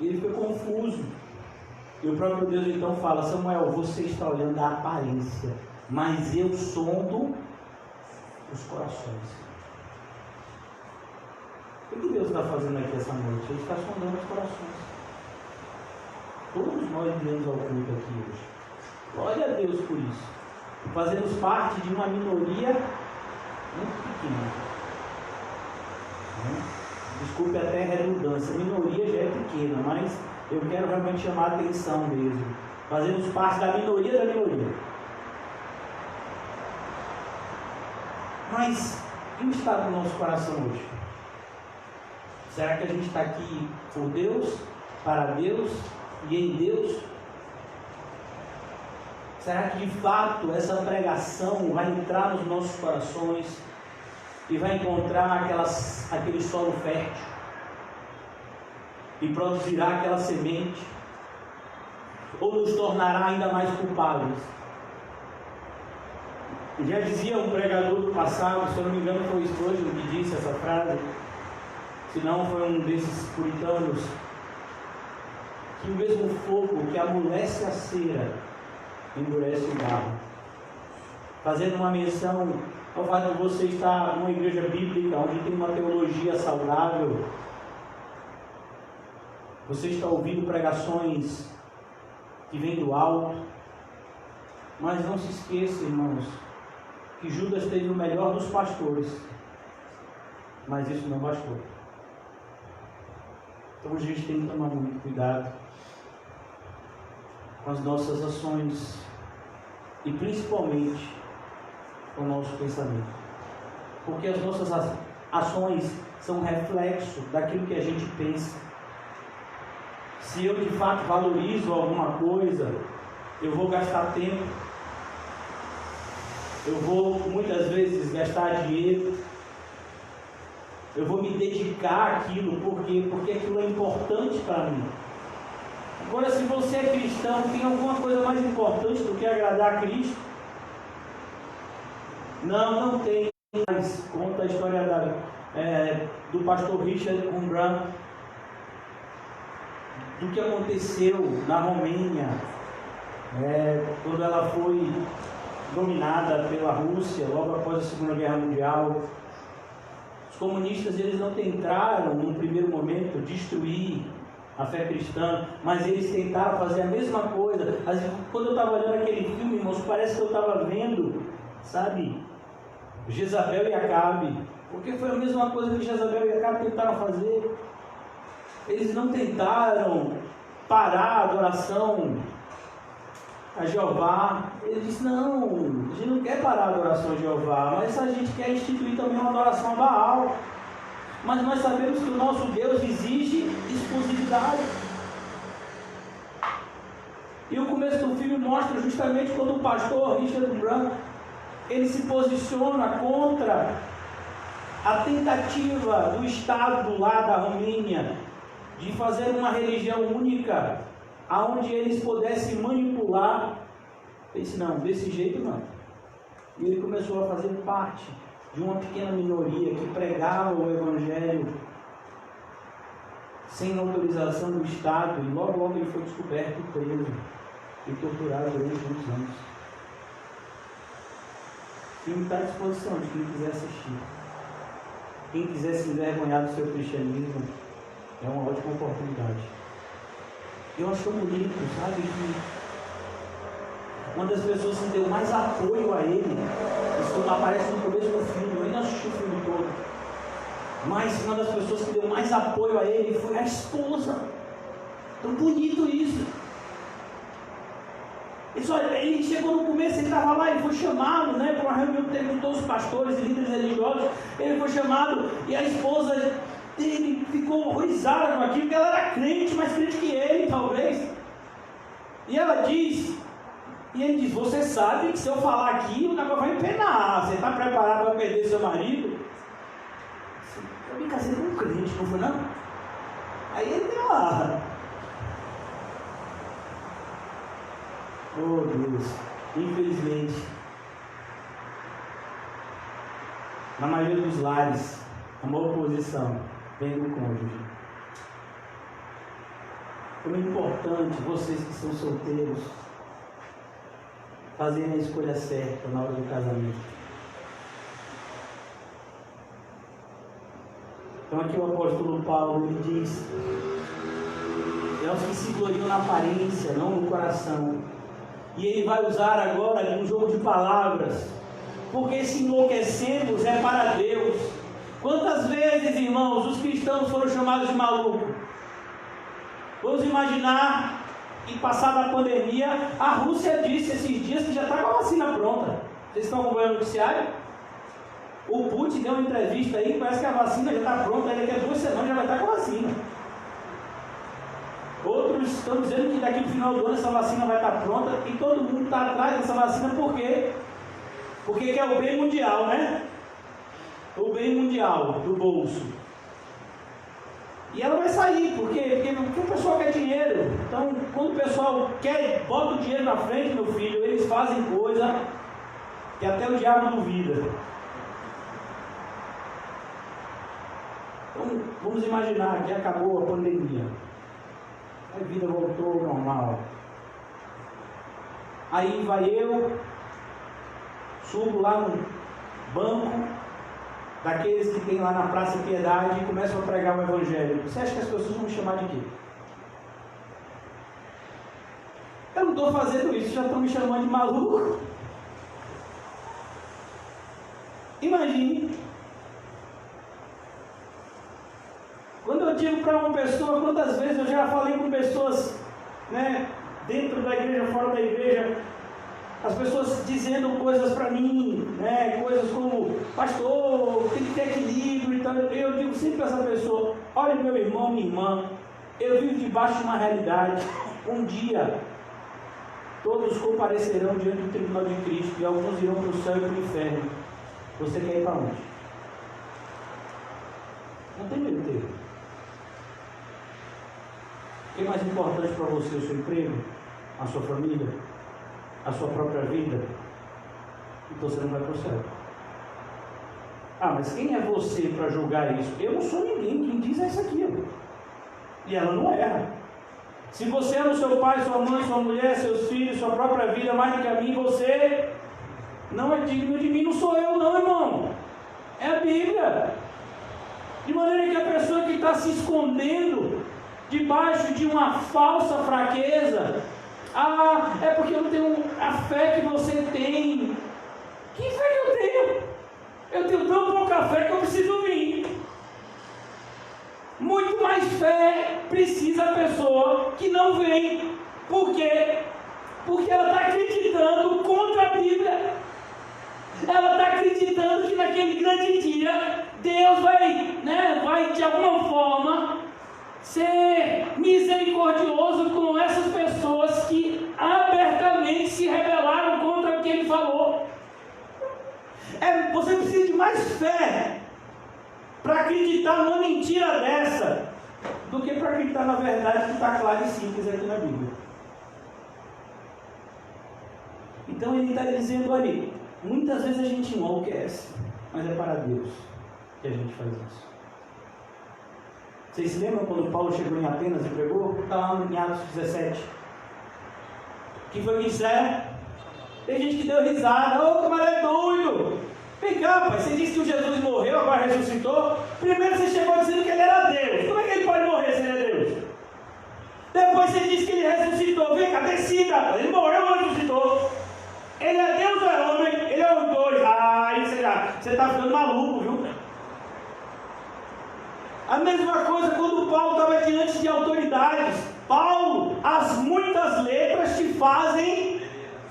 Speaker 1: E ele fica confuso. E o próprio Deus então fala: Samuel, você está olhando a aparência, mas eu sondo os corações. O que Deus está fazendo aqui essa noite? Ele está sondando os corações. Todos nós viemos ao culto aqui hoje. Glória a Deus por isso. Fazemos parte de uma minoria muito pequena. desculpe até a redundância, a minoria já é pequena, mas eu quero realmente chamar a atenção mesmo. Fazemos parte da minoria da minoria. Mas, como está no nosso coração hoje? Será que a gente está aqui por Deus, para Deus e em Deus? Será que de fato essa pregação vai entrar nos nossos corações e vai encontrar aquele solo fértil e produzirá aquela semente? Ou nos tornará ainda mais culpados? Já dizia um pregador do passado, se eu não me engano foi o Spurgeon que disse essa frase, se não foi um desses puritanos, que o mesmo fogo que amolece a cera endurece o barro. Fazendo uma menção ao fato de você estar numa igreja bíblica onde tem uma teologia saudável, você está ouvindo pregações que vêm do alto, mas não se esqueça, irmãos, que Judas teve o melhor dos pastores, mas isso não bastou. Então a gente tem que tomar muito cuidado com as nossas ações e principalmente com o nosso pensamento, porque as nossas ações são reflexo daquilo que a gente pensa. Se eu de fato valorizo alguma coisa, eu vou gastar tempo, eu vou muitas vezes gastar dinheiro, eu vou me dedicar àquilo, porque aquilo é importante para mim. Agora, se você é cristão, tem alguma coisa mais importante do que agradar a Cristo? Não tem. Mas conta a história do pastor Richard Umbram, do que aconteceu na Romênia, quando ela foi dominada pela Rússia, logo após a Segunda Guerra Mundial. Os comunistas, eles não tentaram, num primeiro momento, destruir a fé cristã, mas eles tentaram fazer a mesma coisa. Quando eu estava olhando aquele filme, irmãos, parece que eu estava vendo, sabe, Jezabel e Acabe, porque foi a mesma coisa que Jezabel e Acabe tentaram fazer. Eles não tentaram parar a adoração a Jeová. Eles disseram, não, a gente não quer parar a adoração a Jeová, mas a gente quer instituir também uma adoração a Baal. Mas nós sabemos que o nosso Deus exige exclusividade. E o começo do filme mostra justamente quando o pastor Richard Umbram, ele se posiciona contra a tentativa do Estado lá da Romênia de fazer uma religião única, aonde eles pudessem manipular. Ele disse, não, desse jeito não. E ele começou a fazer parte de uma pequena minoria que pregava o Evangelho sem autorização do Estado, e logo ele foi descoberto e preso e torturado durante muitos anos. O filme está à disposição de quem quiser assistir. Quem quiser se envergonhar do seu cristianismo, é uma ótima oportunidade. Eu acho bonito, sabe, que uma das pessoas que deu mais apoio a ele, isso aparece no começo do filme, eu ainda assisti o filme todo, mas uma das pessoas que deu mais apoio a ele foi a esposa. Tão bonito isso. Ele chegou no começo, ele estava lá, ele foi chamado, para uma reunião que teve com todos os pastores e líderes religiosos. Ele foi chamado e a esposa dele ficou horrorizada com aquilo, porque ela era crente, mais crente que ele, talvez. E ele diz, você sabe que se eu falar aqui, o negócio vai empenar. Você está preparado para perder seu marido? Eu me casei com um crente, não foi não? Aí ele deu lá. Oh Deus, infelizmente, na maioria dos lares, uma oposição vem do cônjuge. Como é importante vocês que são solteiros fazerem a escolha certa na hora do casamento. Então aqui o apóstolo Paulo ele diz, é os que se gloriam na aparência, não no coração. E ele vai usar agora um jogo de palavras, porque se enlouquecemos é para Deus, Quantas vezes, irmãos, os cristãos foram chamados de maluco? Vamos imaginar que, passada a pandemia, a Rússia disse esses dias que já está com a vacina pronta. Vocês estão acompanhando o noticiário? O Putin deu uma entrevista aí, parece que a vacina já está pronta, daqui a 2 semanas já vai estar com a vacina. Outros estão dizendo que daqui no final do ano essa vacina vai estar pronta, e todo mundo está atrás dessa vacina, por quê? Porque é o bem mundial, né? O bem mundial do bolso. E ela vai sair, porque o pessoal quer dinheiro. Então, quando o pessoal quer, bota o dinheiro na frente, meu filho, eles fazem coisa que até o diabo duvida. Então, vamos imaginar que acabou a pandemia. A vida voltou ao normal. Aí vai eu, subo lá no banco daqueles que tem lá na Praça Piedade e começam a pregar o Evangelho. Você acha que as pessoas vão me chamar de quê? Eu não estou fazendo isso, já estão me chamando de maluco. Imagine. Quando eu digo para uma pessoa, quantas vezes eu já falei com pessoas, né, dentro da igreja, fora da igreja, as pessoas dizendo coisas para mim, né, coisas como, pastor, tem que ter equilíbrio e tal. Eu digo sempre para essa pessoa, olha meu irmão, minha irmã, eu vivo debaixo de uma realidade. Um dia, todos comparecerão diante do tribunal de Cristo e alguns irão para o céu e para o inferno. Você quer ir para onde? Não tem medo dele. O que é mais importante para você? O seu emprego? A sua família? A sua própria vida? Então você não vai para o céu. Ah, mas quem é você para julgar isso? Eu não sou ninguém. Quem diz é isso aqui. E ela não erra. Se você ama o seu pai, sua mãe, sua mulher, seus filhos, sua própria vida mais do que a mim, você não é digno de mim. Não sou eu não, irmão. É a Bíblia. De maneira que a pessoa que está se escondendo debaixo de uma falsa fraqueza, é porque eu não tenho a fé que você tem. Que fé que eu tenho? Eu tenho tão pouca fé que eu preciso vir. Muito mais fé precisa a pessoa que não vem. Por quê? Porque ela está acreditando contra a Bíblia. Ela está acreditando que naquele grande dia Deus vai de alguma forma ser misericordioso com essas pessoas que abertamente se rebelaram contra o que ele falou. Você precisa de mais fé para acreditar numa mentira dessa do que para acreditar na verdade que está clara e simples aqui na Bíblia. Então ele está dizendo ali, muitas vezes a gente enlouquece, mas é para Deus que a gente faz isso. Vocês se lembram quando Paulo chegou em Atenas e pregou? Está lá em Atos 17. Que foi o que disseram? Tem gente que deu risada. Ô, camarada é doido! Vem cá, pai, você disse que o Jesus morreu, agora ressuscitou. Primeiro você chegou dizendo que ele era Deus. Como é que ele pode morrer se ele é Deus? Depois você disse que ele ressuscitou. Vem cá, decida, pai. Ele morreu ou ressuscitou? Ele é Deus ou é homem? Ele é os dois. Aí você está ficando maluco, viu? A mesma coisa quando Paulo estava diante de autoridades. Paulo, as muitas letras te fazem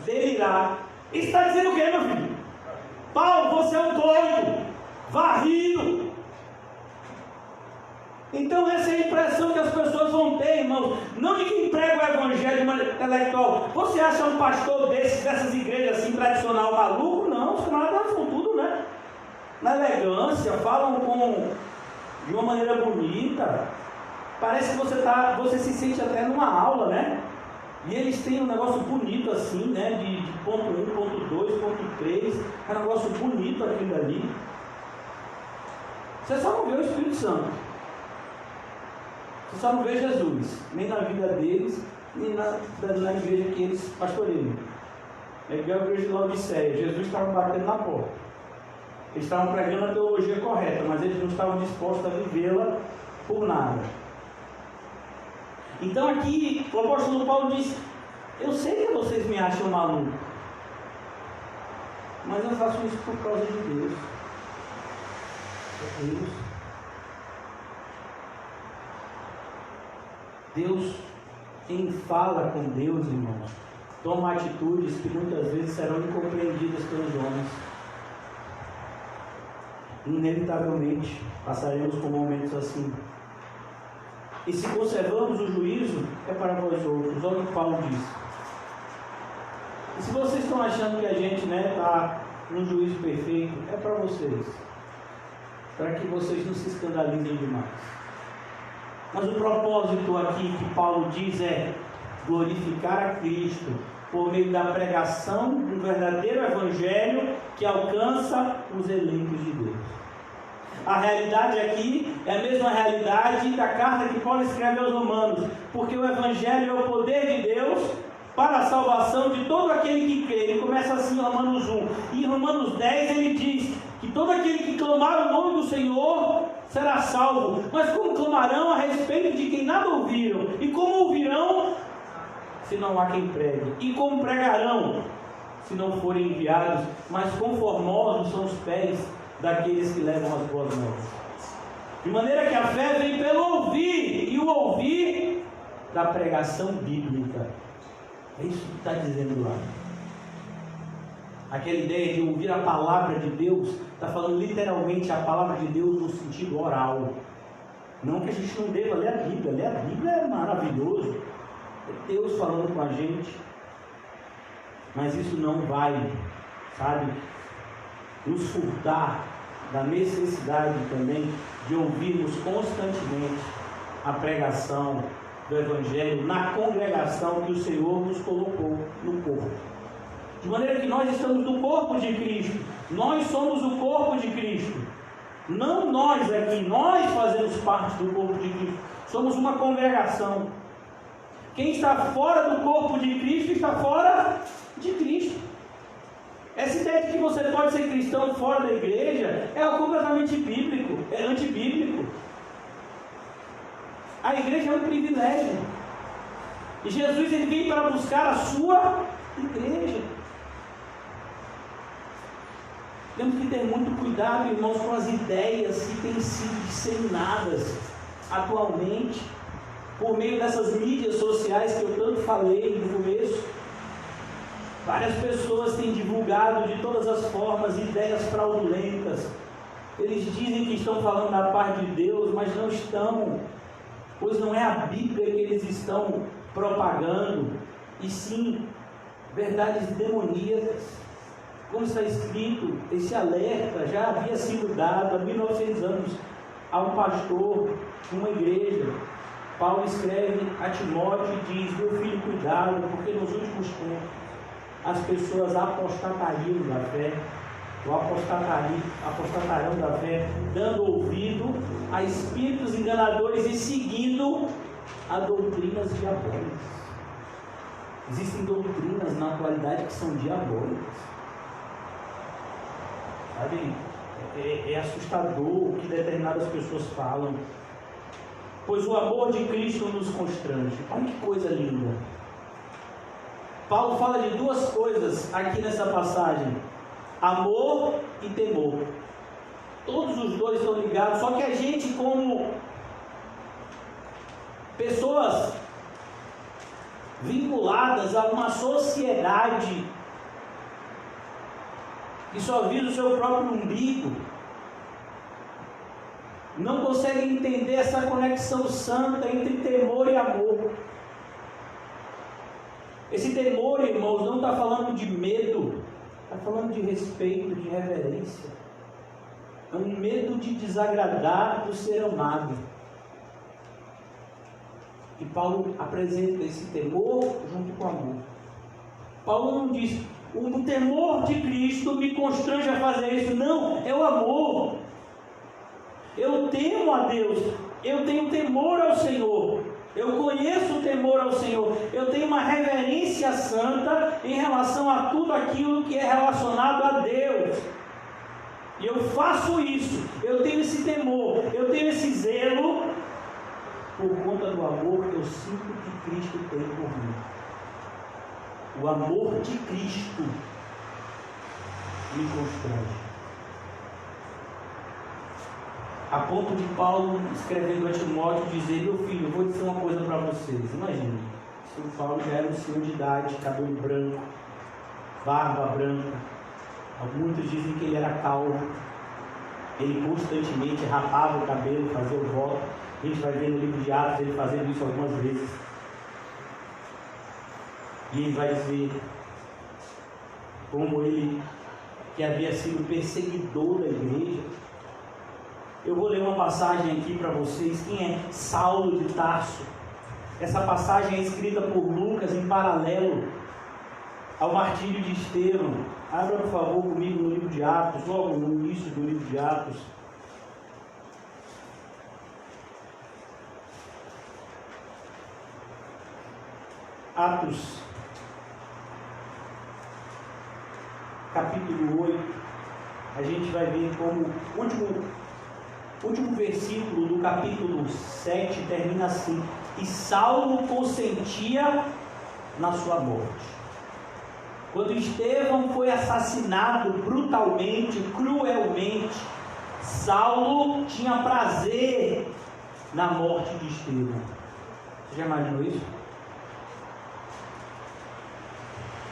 Speaker 1: delirar. Isso está dizendo o quê, meu filho? Paulo, você é um doido, varrido. Então essa é a impressão que as pessoas vão ter, irmãos. Não de quem prega o evangelho de maneira intelectual. Você acha um pastor dessas igrejas assim, tradicional, maluco? Não, os camaradas são tudo, né? Na elegância, falam de uma maneira bonita. Parece que você se sente até numa aula, né? E eles têm um negócio bonito assim, né? De ponto 1, ponto 2, ponto 3. É um negócio bonito aquilo ali. Você só não vê o Espírito Santo. Você só não vê Jesus. Nem na vida deles, nem na igreja que eles pastoreiam. É igual a igreja de Laodiceia. Jesus estava batendo na porta. Eles estavam pregando a teologia correta, mas eles não estavam dispostos a vivê-la por nada. Então aqui o apóstolo Paulo diz: eu sei que vocês me acham maluco, mas eu faço isso por causa de Deus. É Deus. Deus, quem fala com Deus, irmãos, toma atitudes que muitas vezes serão incompreendidas pelos homens. Inevitavelmente passaremos por momentos assim. E se conservamos o juízo, é para vós outros. Olha o que Paulo diz. E se vocês estão achando que a gente está num juízo perfeito, é para vocês. Para que vocês não se escandalizem demais. Mas o propósito aqui que Paulo diz é glorificar a Cristo por meio da pregação do verdadeiro Evangelho que alcança os eleitos de Deus. A realidade aqui é a mesma realidade da carta que Paulo escreve aos Romanos, porque o Evangelho é o poder de Deus para a salvação de todo aquele que crê. Ele começa assim em Romanos 1. E em Romanos 10 ele diz que todo aquele que clamar o nome do Senhor será salvo. Mas como clamarão a respeito de quem nada ouviram? E como ouvirão se não há quem pregue? E como pregarão se não forem enviados? Mas conformosos são os pés daqueles que levam as boas novas. De maneira que a fé vem pelo ouvir, e o ouvir da pregação bíblica. É isso que está dizendo lá. Aquela ideia de ouvir a palavra de Deus, está falando literalmente a palavra de Deus no sentido oral. Não que a gente não deva ler a Bíblia. Ler a Bíblia é maravilhoso. É Deus falando com a gente. Mas isso não vai, nos furtar da necessidade também de ouvirmos constantemente a pregação do Evangelho na congregação que o Senhor nos colocou no corpo. De maneira que nós estamos no corpo de Cristo. Nós somos o corpo de Cristo. Não nós aqui, nós fazemos parte do corpo de Cristo. Somos uma congregação. Quem está fora do corpo de Cristo está fora de Cristo. Essa ideia de que você pode ser cristão fora da igreja é algo completamente bíblico, é antibíblico. A igreja é um privilégio. E Jesus ele veio para buscar a sua igreja. Temos que ter muito cuidado, irmãos, com as ideias que têm sido disseminadas atualmente por meio dessas mídias sociais que eu tanto falei no começo. Várias pessoas têm divulgado de todas as formas ideias fraudulentas. Eles dizem que estão falando da parte de Deus, mas não estão, pois não é a Bíblia que eles estão propagando, e sim verdades demoníacas. Como está escrito, esse alerta já havia sido dado há 1900 anos a um pastor de uma igreja. Paulo escreve a Timóteo e diz: meu filho, cuidado, porque nos últimos tempos as pessoas apostatariam da fé, ou apostatarão da fé, dando ouvido a espíritos enganadores e seguindo a doutrinas diabólicas. Existem doutrinas na atualidade que são diabólicas. É assustador o que determinadas pessoas falam. Pois o amor de Cristo nos constrange. Olha que coisa linda. Paulo fala de duas coisas aqui nessa passagem: amor e temor. Todos os dois estão ligados, só que a gente, como pessoas vinculadas a uma sociedade que só visa o seu próprio umbigo, não consegue entender essa conexão santa entre temor e amor. Esse temor, irmãos, não está falando de medo, está falando de respeito, de reverência. É um medo de desagradar o ser amado. E Paulo apresenta esse temor junto com o amor. Paulo não diz: o temor de Cristo me constrange a fazer isso. Não, é o amor. Eu temo a Deus, eu tenho temor ao Senhor, eu conheço o temor ao Senhor, eu tenho uma reverência santa em relação a tudo aquilo que é relacionado a Deus. E eu faço isso, eu tenho esse temor, eu tenho esse zelo por conta do amor que eu sinto que Cristo tem por mim. O amor de Cristo me constrange. A ponto de Paulo, escrevendo a Timóteo, dizer: meu filho, eu vou dizer uma coisa para vocês. Imagina, se o Paulo já era um senhor de idade, cabelo branco, barba branca. Muitos dizem que ele era calvo. Ele constantemente rapava o cabelo, fazia o voto. A gente vai ver no livro de Atos ele fazendo isso algumas vezes. E ele vai dizer como ele, que havia sido perseguidor da igreja. Eu vou ler uma passagem aqui para vocês. Quem é Saulo de Tarso? Essa passagem é escrita por Lucas em paralelo ao martírio de Estevão. Abra, por favor, comigo no livro de Atos, logo no início do livro de Atos. Atos, capítulo 8. A gente vai ver como o último versículo do capítulo 7 termina assim: e Saulo consentia na sua morte. Quando Estevão foi assassinado brutalmente, cruelmente, Saulo tinha prazer na morte de Estevão. Você já imaginou isso?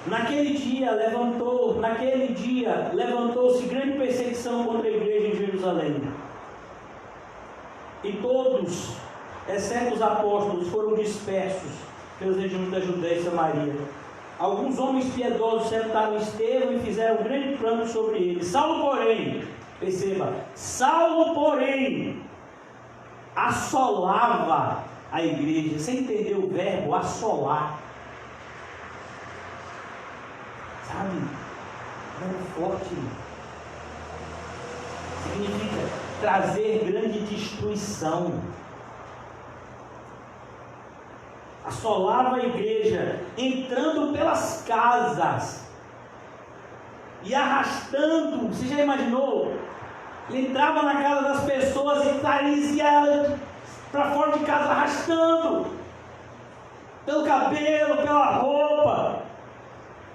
Speaker 1: Naquele dia levantou-se grande perseguição contra a igreja em Jerusalém. E todos, exceto os apóstolos, foram dispersos pelas regiões da Judéia e Samaria. Alguns homens piedosos sentaram Estevão e fizeram um grande pranto sobre ele. Saulo, porém, perceba, assolava a igreja. Você entendeu o verbo assolar? Sabe? Verbo forte. Significa trazer grande destruição. Assolava a igreja, entrando pelas casas e arrastando. Você já imaginou? Ele entrava na casa das pessoas e saía para fora de casa arrastando pelo cabelo, pela roupa,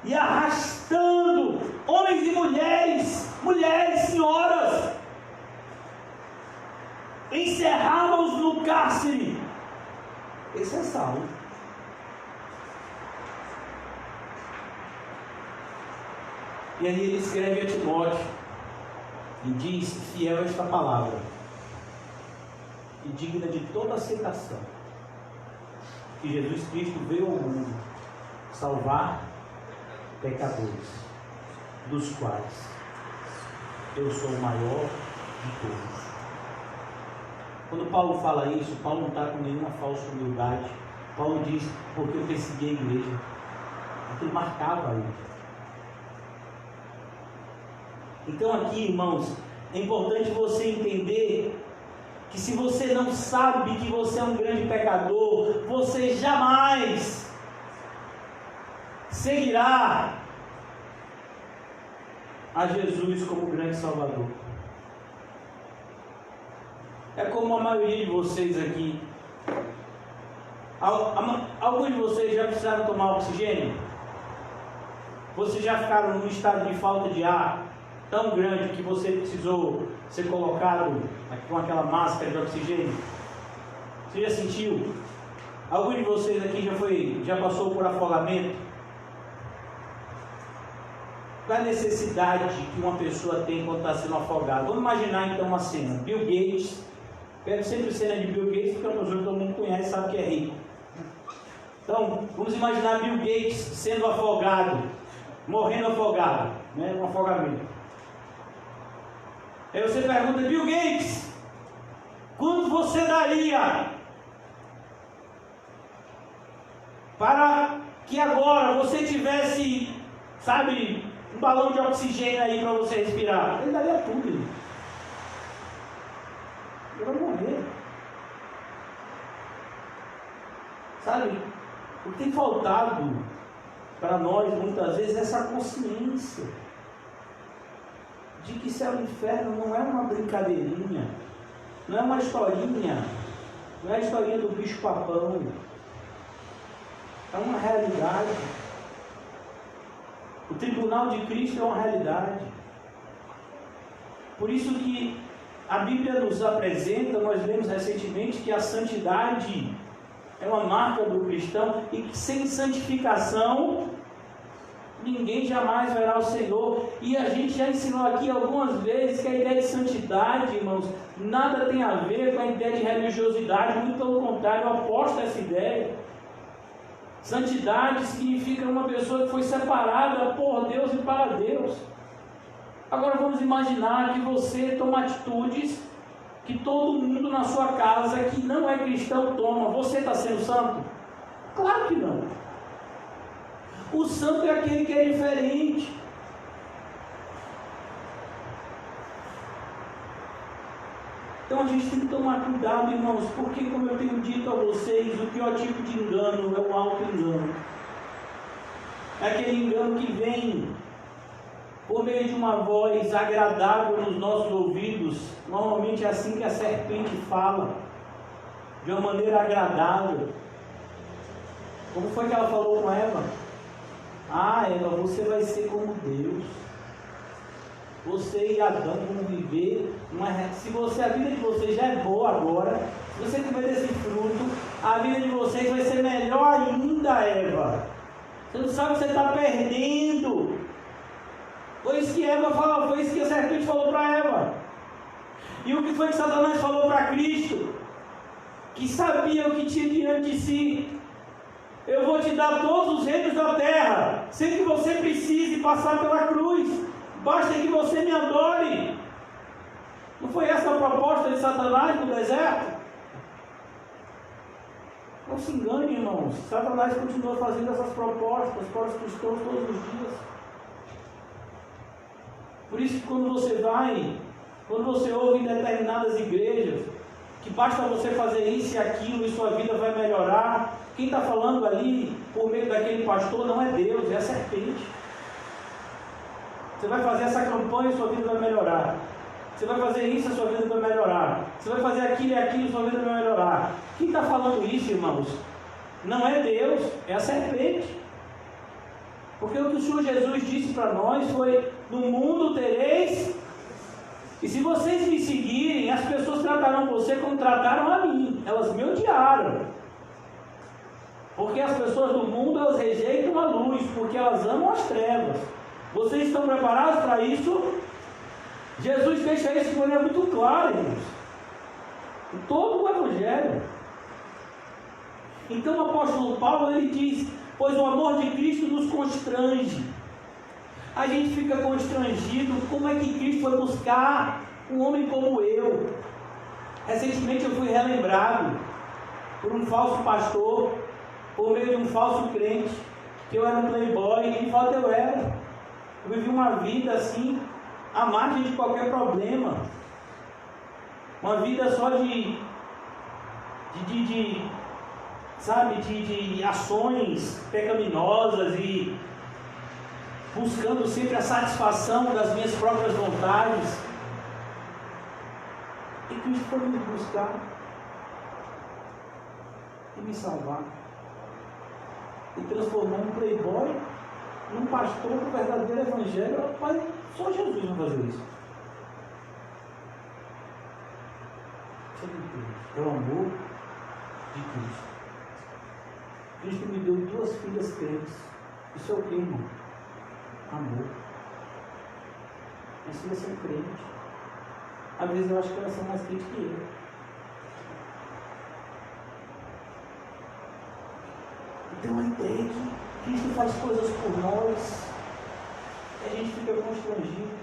Speaker 1: e arrastando homens e mulheres, senhoras, encerrava-os no cárcere. Esse é Saulo. E aí ele escreve a Timóteo e diz: fiel a esta palavra e digna de toda aceitação, que Jesus Cristo veio ao mundo salvar pecadores, dos quais eu sou o maior de todos. Quando Paulo fala isso, Paulo não está com nenhuma falsa humildade. Paulo diz: porque eu persegui a igreja. Aquilo marcava ele. Então aqui, irmãos, é importante você entender que se você não sabe que você é um grande pecador, você jamais seguirá a Jesus como grande Salvador. É como a maioria de vocês aqui. Alguns de vocês já precisaram tomar oxigênio? Vocês já ficaram num estado de falta de ar tão grande que você precisou ser colocado com aquela máscara de oxigênio? Você já sentiu? Algum de vocês aqui já passou por afogamento? Qual a necessidade que uma pessoa tem quando está sendo afogada? Vamos imaginar então uma cena. Bill Gates, pego sempre cena de Bill Gates porque todo mundo conhece, sabe que é rico. Então, vamos imaginar Bill Gates sendo afogado, morrendo afogado, né? Um afogamento. Aí você pergunta: Bill Gates, quanto você daria para que agora você tivesse, sabe, um balão de oxigênio aí para você respirar? Ele daria tudo. Ele vai morrer. Sabe, o que tem faltado para nós muitas vezes é essa consciência de que céu e inferno não é uma brincadeirinha, não é uma historinha, não é a historinha do bicho papão, é uma realidade. O tribunal de Cristo é uma realidade. Por isso que A Bíblia nos apresenta, nós lemos recentemente, que a santidade é uma marca do cristão e que sem santificação ninguém jamais verá o Senhor. E a gente já ensinou aqui algumas vezes que a ideia de santidade, irmãos, nada tem a ver com a ideia de religiosidade, muito pelo contrário, eu aposto essa ideia. Santidade significa uma pessoa que foi separada por Deus e para Deus. Agora vamos imaginar que você toma atitudes que todo mundo na sua casa que não é cristão toma. Você está sendo santo? Claro que não. O santo é aquele que é diferente. Então a gente tem que tomar cuidado, irmãos, porque, como eu tenho dito a vocês, o pior tipo de engano é o auto-engano. É aquele engano que vem por meio de uma voz agradável nos nossos ouvidos. Normalmente é assim que a serpente fala, de uma maneira agradável. Como foi que ela falou com Eva? Ah, Eva, você vai ser como Deus. Você e Adão vão viver se a vida de vocês já é boa agora, se você comer desse fruto, a vida de vocês vai ser melhor ainda, Eva. Você não sabe o que você está perdendo. Foi isso que Eva falou, foi isso que a serpente falou para Eva. E o que foi que Satanás falou para Cristo? Que sabia o que tinha diante de si. Eu vou te dar todos os reinos da terra, sem que você precise passar pela cruz. Basta que você me adore. Não foi essa a proposta de Satanás no deserto? Não se engane, irmãos. Satanás continua fazendo essas propostas para os cristãos todos os dias. Por isso que quando você ouve em determinadas igrejas, que basta você fazer isso e aquilo e sua vida vai melhorar, quem está falando ali, por meio daquele pastor, não é Deus, é a serpente. Você vai fazer essa campanha e sua vida vai melhorar. Você vai fazer isso e sua vida vai melhorar. Você vai fazer aquilo e aquilo e sua vida vai melhorar. Quem está falando isso, irmãos? Não é Deus, é a serpente. Porque o que o Senhor Jesus disse para nós foi: no mundo tereis, e se vocês me seguirem, as pessoas tratarão você como trataram a mim. Elas me odiaram. Porque as pessoas do mundo, elas rejeitam a luz, porque elas amam as trevas. Vocês estão preparados para isso? Jesus deixa isso de maneira muito clara, irmãos. Em todo o Evangelho. Então o apóstolo Paulo, ele diz: pois o amor de Cristo nos constrange. A gente fica constrangido. Como é que Cristo foi buscar um homem como eu? Recentemente eu fui relembrado por um falso pastor, por meio de um falso crente, que eu era um playboy, e de fato eu era. Eu vivi uma vida assim, à margem de qualquer problema. Uma vida só de ações pecaminosas e buscando sempre a satisfação das minhas próprias vontades. E Cristo foi me buscar e me salvar. E transformou um playboy num pastor do verdadeiro evangelho. Mas só Jesus vai fazer isso. É o amor de Cristo. Cristo me deu 2 filhas crentes. Isso é o que, irmão? Amor. Minhas filhas são crentes. Às vezes eu acho que elas são mais crentes que eu. Então a ideia é que Cristo faz coisas por nós e a gente fica constrangido.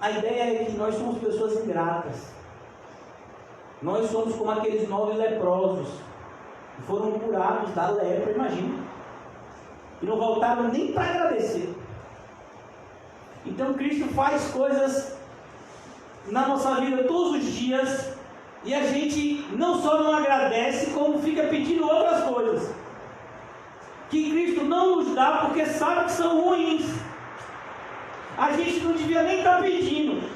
Speaker 1: A ideia é que nós somos pessoas ingratas. Nós somos como aqueles 9 leprosos que foram curados da lepra, imagina, e não voltaram nem para agradecer. Então Cristo faz coisas na nossa vida todos os dias e a gente não só não agradece, como fica pedindo outras coisas que Cristo não nos dá porque sabe que são ruins. A gente não devia nem estar pedindo.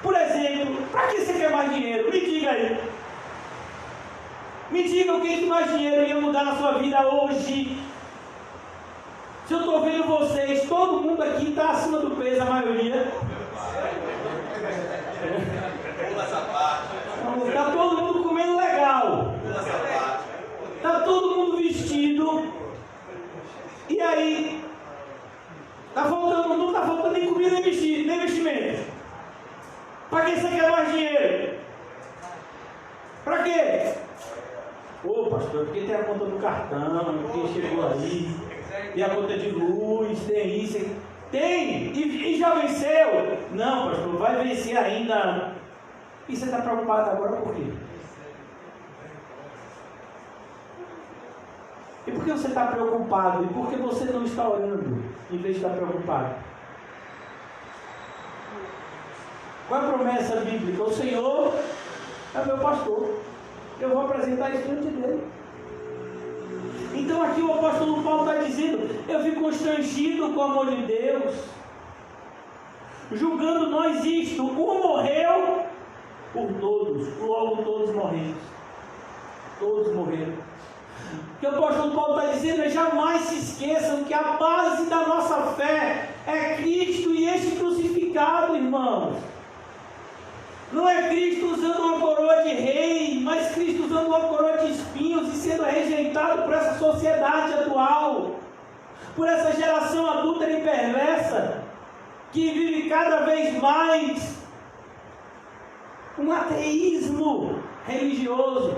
Speaker 1: Por exemplo, para que você quer mais dinheiro? Me diga aí. Me diga o que mais dinheiro ia mudar na sua vida hoje. Se eu estou vendo vocês, todo mundo aqui está acima do peso, a maioria. Para que você quer mais dinheiro? Para quê? Ô pastor, porque tem a conta do cartão, porque chegou aí, tem a conta de luz, tem isso, tem, e já venceu? Não, pastor, vai vencer ainda. E você está preocupado agora por quê? E por que você está preocupado? E por que você não está orando, em vez de estar preocupado? Qual é a promessa bíblica? O Senhor é meu pastor. Eu vou apresentar isso diante dele. Então aqui o apóstolo Paulo está dizendo: eu fico constrangido com o amor de Deus, julgando nós isto, um morreu por todos, logo todos morremos. Todos morreram. O que o apóstolo Paulo está dizendo é: jamais se esqueçam que a base da nossa fé é Cristo e este crucificado, irmãos. Não é Cristo usando uma coroa de rei, mas Cristo usando uma coroa de espinhos e sendo rejeitado por essa sociedade atual, por essa geração adúltera e perversa, que vive cada vez mais um ateísmo religioso.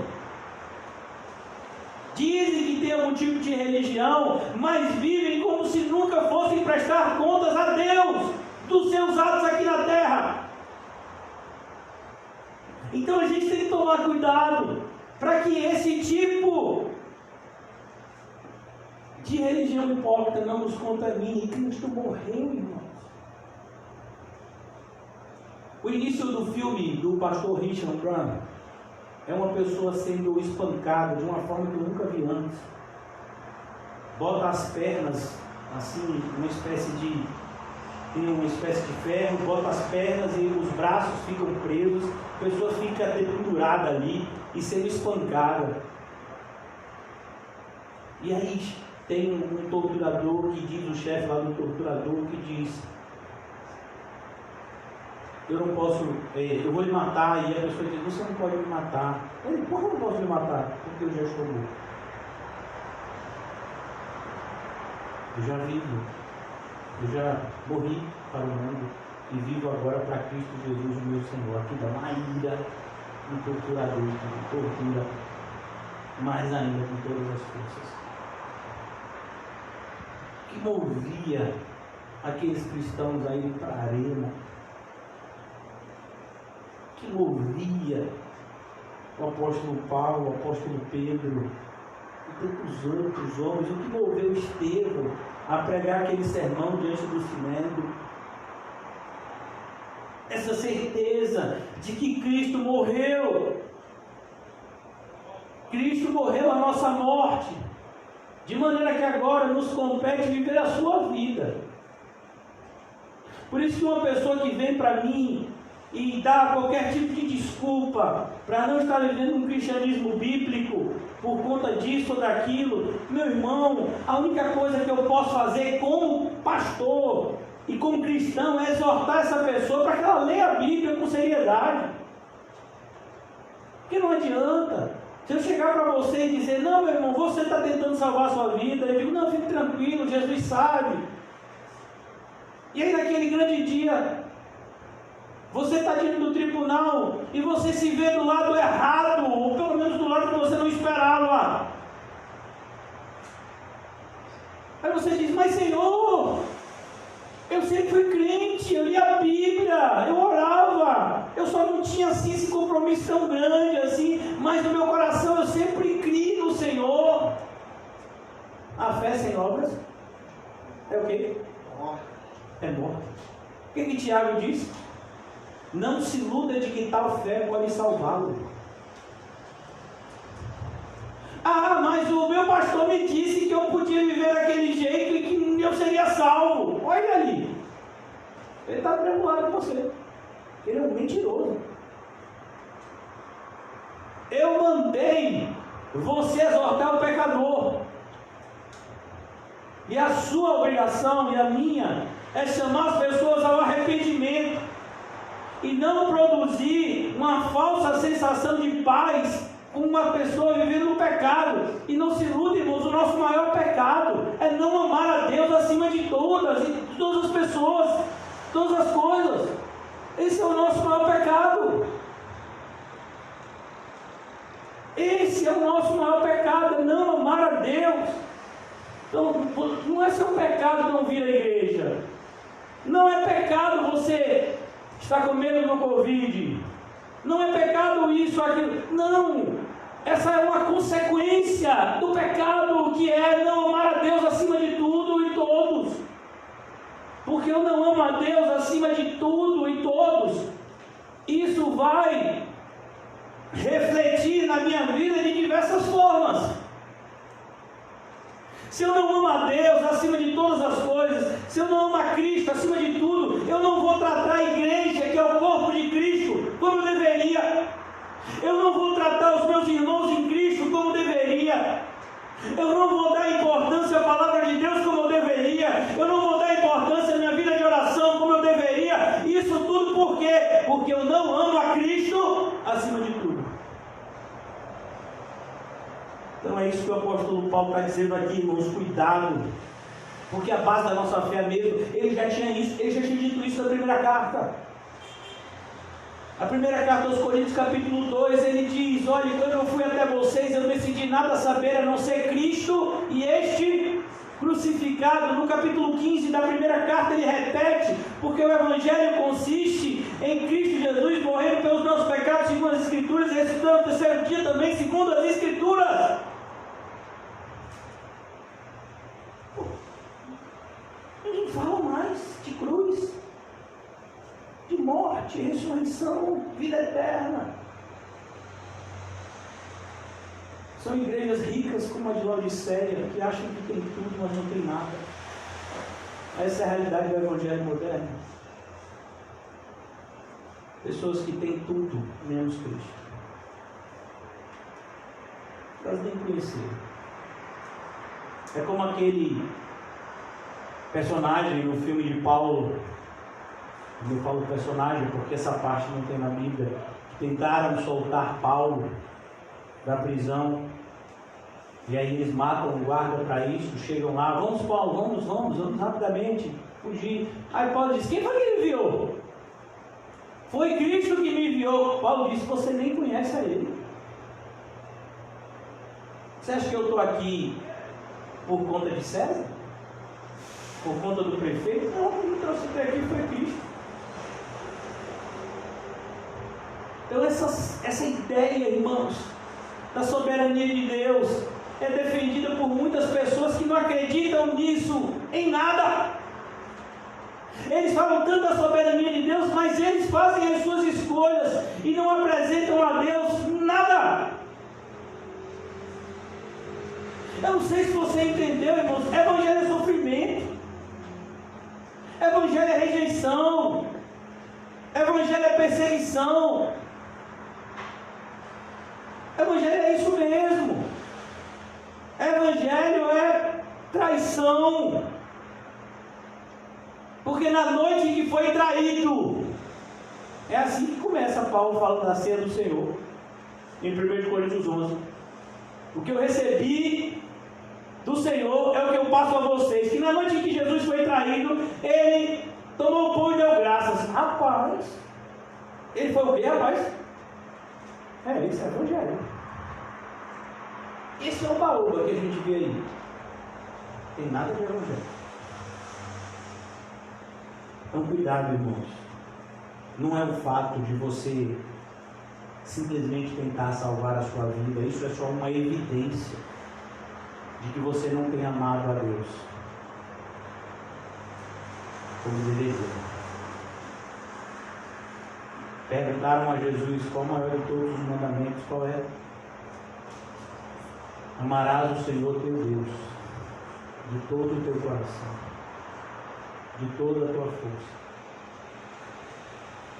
Speaker 1: Dizem que tem algum tipo de religião, mas vivem como se nunca fossem prestar contas a Deus dos seus atos aqui na terra. Então a gente tem que tomar cuidado para que esse tipo de religião hipócrita não nos contamine. Cristo morreu, irmãos. O início do filme do pastor Richard Branham é uma pessoa sendo espancada de uma forma que eu nunca vi antes. Bota as pernas assim, tem uma espécie de ferro, bota as pernas e os braços ficam presos, a pessoa fica pendurada ali e sendo espancada. E aí tem um torturador que diz, o chefe lá do torturador, que diz: eu não posso, eu vou lhe matar. E a pessoa diz: você não pode me matar. Ele: por que eu não posso lhe matar? Porque eu já estou morto. Eu já vivo. Eu já morri para o mundo e vivo agora para Cristo Jesus, o meu Senhor. Aqui dá uma ira no torturador, que tortura mais ainda com todas as forças. Que movia aqueles cristãos a irem para a arena? Que movia o apóstolo Paulo, o apóstolo Pedro e tantos outros homens? O que moveu Estevão a pregar aquele sermão diante do Sinédrio? Essa certeza de que Cristo morreu. Cristo morreu a nossa morte, de maneira que agora nos compete viver a sua vida. Por isso que uma pessoa que vem para mim e dá qualquer tipo de desculpa para não estar vivendo um cristianismo bíblico por conta disso ou daquilo, meu irmão, a única coisa que eu posso fazer como pastor e como cristão é exortar essa pessoa para que ela leia a Bíblia com seriedade. Porque não adianta se eu chegar para você e dizer: não, meu irmão, você está tentando salvar a sua vida. Eu digo: não, fique tranquilo, Jesus sabe. E aí naquele grande dia você está diante do tribunal e você se vê do lado errado, ou pelo menos do lado que você não esperava. Aí você diz: mas Senhor, eu sempre fui crente, eu li a Bíblia, eu orava, eu só não tinha assim esse compromisso tão grande assim, mas no meu coração eu sempre criei no Senhor. A fé sem obras é o quê? É morte. O que Tiago diz? Não se iluda de que tal fé pode salvá-lo. Ah, mas o meu pastor me disse que eu podia viver daquele jeito e que eu seria salvo. Olha ali. Ele está preocupado com você. Ele é um mentiroso. Eu mandei você exortar o pecador. E a sua obrigação e a minha é chamar as pessoas ao arrependimento. E não produzir uma falsa sensação de paz com uma pessoa vivendo no pecado. E não se ilude, irmãos, o nosso maior pecado é não amar a Deus acima de todas, e de todas as pessoas, todas as coisas. Esse é o nosso maior pecado. Esse é o nosso maior pecado, é não amar a Deus. Então, não é seu pecado não vir à igreja. Não é pecado você estar com medo do Covid. Não é pecado isso, aquilo. Não. Essa é uma consequência do pecado, que é não amar a Deus acima de tudo e todos. Porque eu não amo a Deus acima de tudo e todos. Isso vai refletir na minha vida de diversas formas. Se eu não amo a Deus acima de todas as coisas, se eu não amo a Cristo acima de tudo, eu não vou tratar a igreja, que é o corpo de Cristo, como eu deveria. Eu não vou tratar os meus irmãos em Cristo como deveria. Eu não vou dar importância à palavra de Deus como eu deveria. Eu não vou dar importância à minha vida de oração como eu deveria. Isso tudo por quê? Porque eu não amo a Cristo acima de tudo. Então é isso que o apóstolo Paulo está dizendo aqui, irmãos, cuidado. Porque a base da nossa fé mesmo, ele já tinha dito isso na primeira carta. A primeira carta aos Coríntios, capítulo 2, ele diz: olha, quando eu fui até vocês, eu decidi nada saber a não ser Cristo e este crucificado. No capítulo 15 da primeira carta ele repete: porque o Evangelho consiste em Cristo Jesus morrendo pelos nossos pecados segundo as Escrituras, e ressuscitando no terceiro dia também segundo as Escrituras. Ninguém fala mais de cruz, de morte, ressurreição, vida eterna. São igrejas ricas como a de Laodiceia, que acham que tem tudo, mas não tem nada. Essa é a realidade do Evangelho moderno. Pessoas que têm tudo, menos Cristo. Elas nem conheceram. É como aquele personagem no filme de Paulo. Eu falo personagem porque essa parte não tem na Bíblia. Tentaram soltar Paulo da prisão, e aí eles matam o guarda para isso. Chegam lá: vamos Paulo, vamos rapidamente fugir. Aí Paulo diz: quem foi que ele enviou? Foi Cristo que me enviou. Paulo disse: você nem conhece a ele. Você acha que eu estou aqui por conta de César? Por conta do prefeito? Não, quem me trouxe até aqui foi Cristo. Então essa ideia, irmãos, da soberania de Deus é defendida por muitas pessoas que não acreditam nisso em nada. Eles falam tanto da soberania de Deus, mas eles fazem as suas escolhas e não apresentam a Deus nada. Eu não sei se você entendeu, irmãos. Evangelho é sofrimento, Evangelho é rejeição, Evangelho é perseguição. Evangelho é isso mesmo. Evangelho é traição. Porque na noite em que foi traído, é assim que começa Paulo falando da ceia do Senhor, em 1 Coríntios 11. O que eu recebi do Senhor é o que eu passo a vocês, que na noite em que Jesus foi traído, ele tomou o pão e deu graças. Rapaz, ele foi o quê, rapaz? Isso é Evangelho. Esse é o baúba que a gente vê aí. Tem nada de Evangelho. Então cuidado, irmãos. Não é o fato de você simplesmente tentar salvar a sua vida. Isso é só uma evidência de que você não tem amado a Deus como deveria. Perguntaram a Jesus qual o maior de todos os mandamentos. Qual é? Amarás o Senhor teu Deus de todo o teu coração, de toda a tua força.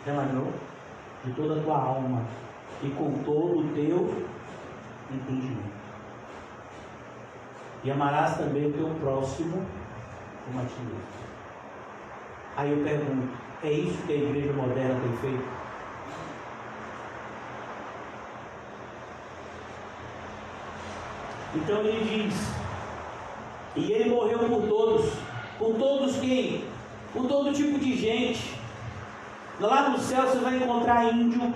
Speaker 1: Já imaginou? De toda a tua alma e com todo o teu entendimento. E amarás também o teu próximo como a ti mesmo. Aí eu pergunto: é isso que a igreja moderna tem feito? Então ele diz: e ele morreu por todos quem? Por todo tipo de gente. Lá no céu você vai encontrar índio.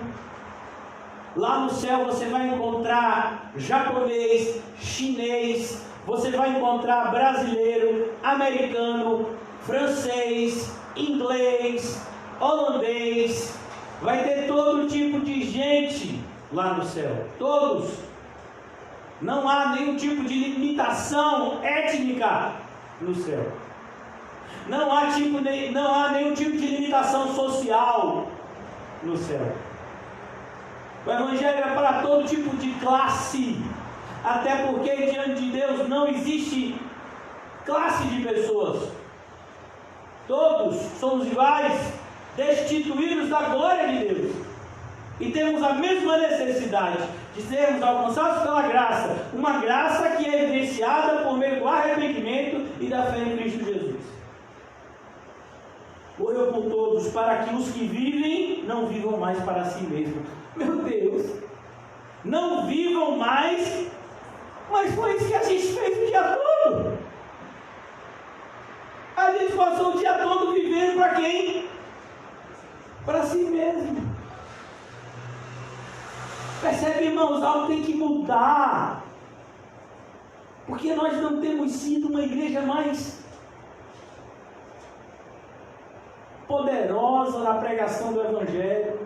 Speaker 1: Lá no céu você vai encontrar japonês, chinês, você vai encontrar brasileiro, americano, francês, inglês, holandês. Vai ter todo tipo de gente lá no céu. Todos. Não há nenhum tipo de limitação étnica no céu. Não há nenhum tipo de limitação social no céu. O Evangelho é para todo tipo de classe, até porque diante de Deus não existe classe de pessoas. Todos somos iguais, destituídos da glória de Deus, e temos a mesma necessidade de sermos alcançados pela graça, uma graça que é evidenciada por meio do arrependimento e da fé em Cristo Jesus. Morreu por todos, para que os que vivem não vivam mais para si mesmos. Meu Deus, não vivam mais, mas foi isso que a gente fez o dia todo. A gente passou o dia todo vivendo para quem? Para si mesmo. Percebe, irmãos, algo tem que mudar, porque nós não temos sido uma igreja mais poderosa na pregação do Evangelho,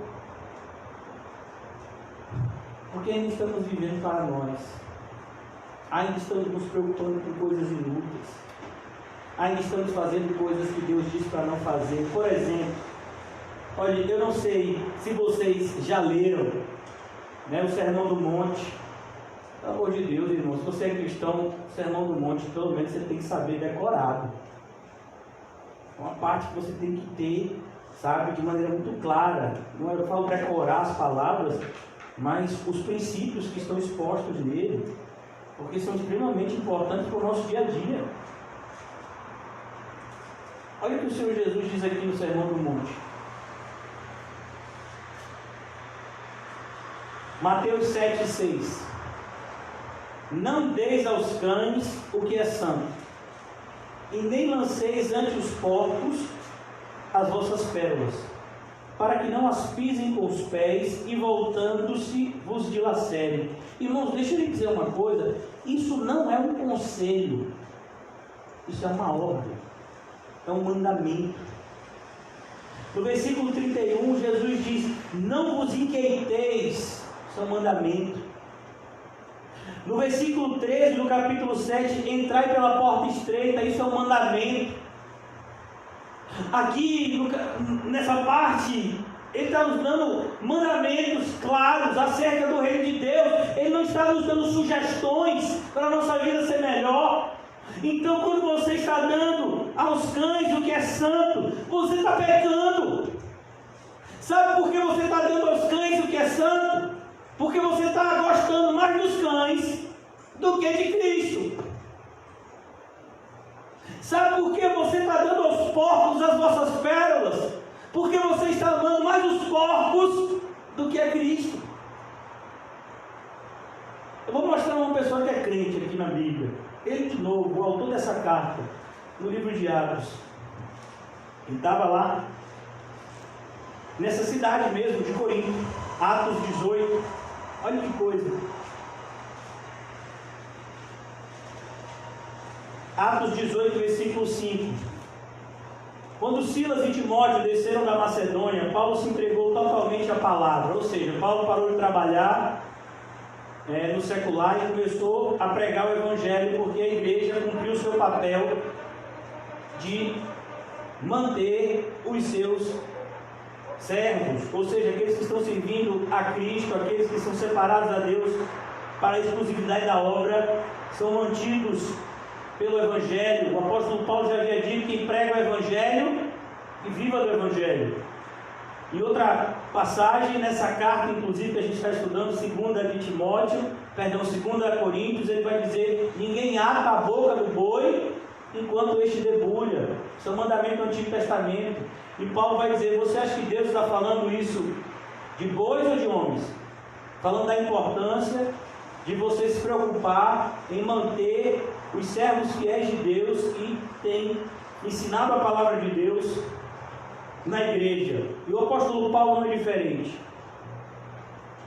Speaker 1: porque ainda estamos vivendo para nós, ainda estamos nos preocupando com coisas inúteis, ainda estamos fazendo coisas que Deus disse para não fazer. Por exemplo, olha, eu não sei se vocês já leram, né, o Sermão do Monte. Pelo amor de Deus, irmão, se você é cristão, o Sermão do Monte, pelo menos você tem que saber decorado. Uma parte que você tem que ter, sabe, de maneira muito clara. Não eu falo decorar as palavras, mas os princípios que estão expostos nele, porque são extremamente importantes para o nosso dia a dia. Olha o que o Senhor Jesus diz aqui no Sermão do Monte. Mateus 7,6. Não deis aos cães o que é santo, e nem lanceis ante os porcos as vossas pérolas, para que não as pisem com os pés e voltando-se vos dilacerem. Irmãos, deixa eu lhe dizer uma coisa, isso não é um conselho, isso é uma ordem, é um mandamento. No versículo 31, Jesus diz: não vos inquieteis, isso é um mandamento. No versículo 13 do capítulo 7, entrai pela porta estreita, isso é um mandamento. Aqui, nessa parte, ele está nos dando mandamentos claros acerca do reino de Deus. Ele não está nos dando sugestões para a nossa vida ser melhor. Então, quando você está dando aos cães o que é santo, você está pecando. Sabe por que você está dando aos cães o que é santo? Porque você está gostando mais dos cães do que de Cristo. Sabe por que você está dando aos porcos as vossas pérolas? Porque você está amando mais os porcos do que a Cristo. Eu vou mostrar uma pessoa que é crente aqui na Bíblia. Ele de novo, o autor dessa carta, no livro de Atos. Ele estava lá, nessa cidade mesmo, de Corinto. Atos 18. Olha que coisa. Atos 18, versículo 5. Quando Silas e Timóteo desceram da Macedônia, Paulo se entregou totalmente à palavra. Ou seja, Paulo parou de trabalhar no secular e começou a pregar o Evangelho, porque a igreja cumpriu o seu papel de manter os seus servos, ou seja, aqueles que estão servindo a Cristo, aqueles que são separados a Deus para a exclusividade da obra, são mantidos pelo Evangelho. O apóstolo Paulo já havia dito que prega o Evangelho e viva do Evangelho. Em outra passagem, nessa carta, inclusive, que a gente está estudando, 2 Coríntios, ele vai dizer: ninguém ata a boca do boi enquanto este debulha. Isso é um mandamento do Antigo Testamento. E Paulo vai dizer: você acha que Deus está falando isso de bois ou de homens? Falando da importância de você se preocupar em manter os servos fiéis de Deus que têm ensinado a palavra de Deus na igreja. E o apóstolo Paulo não é diferente.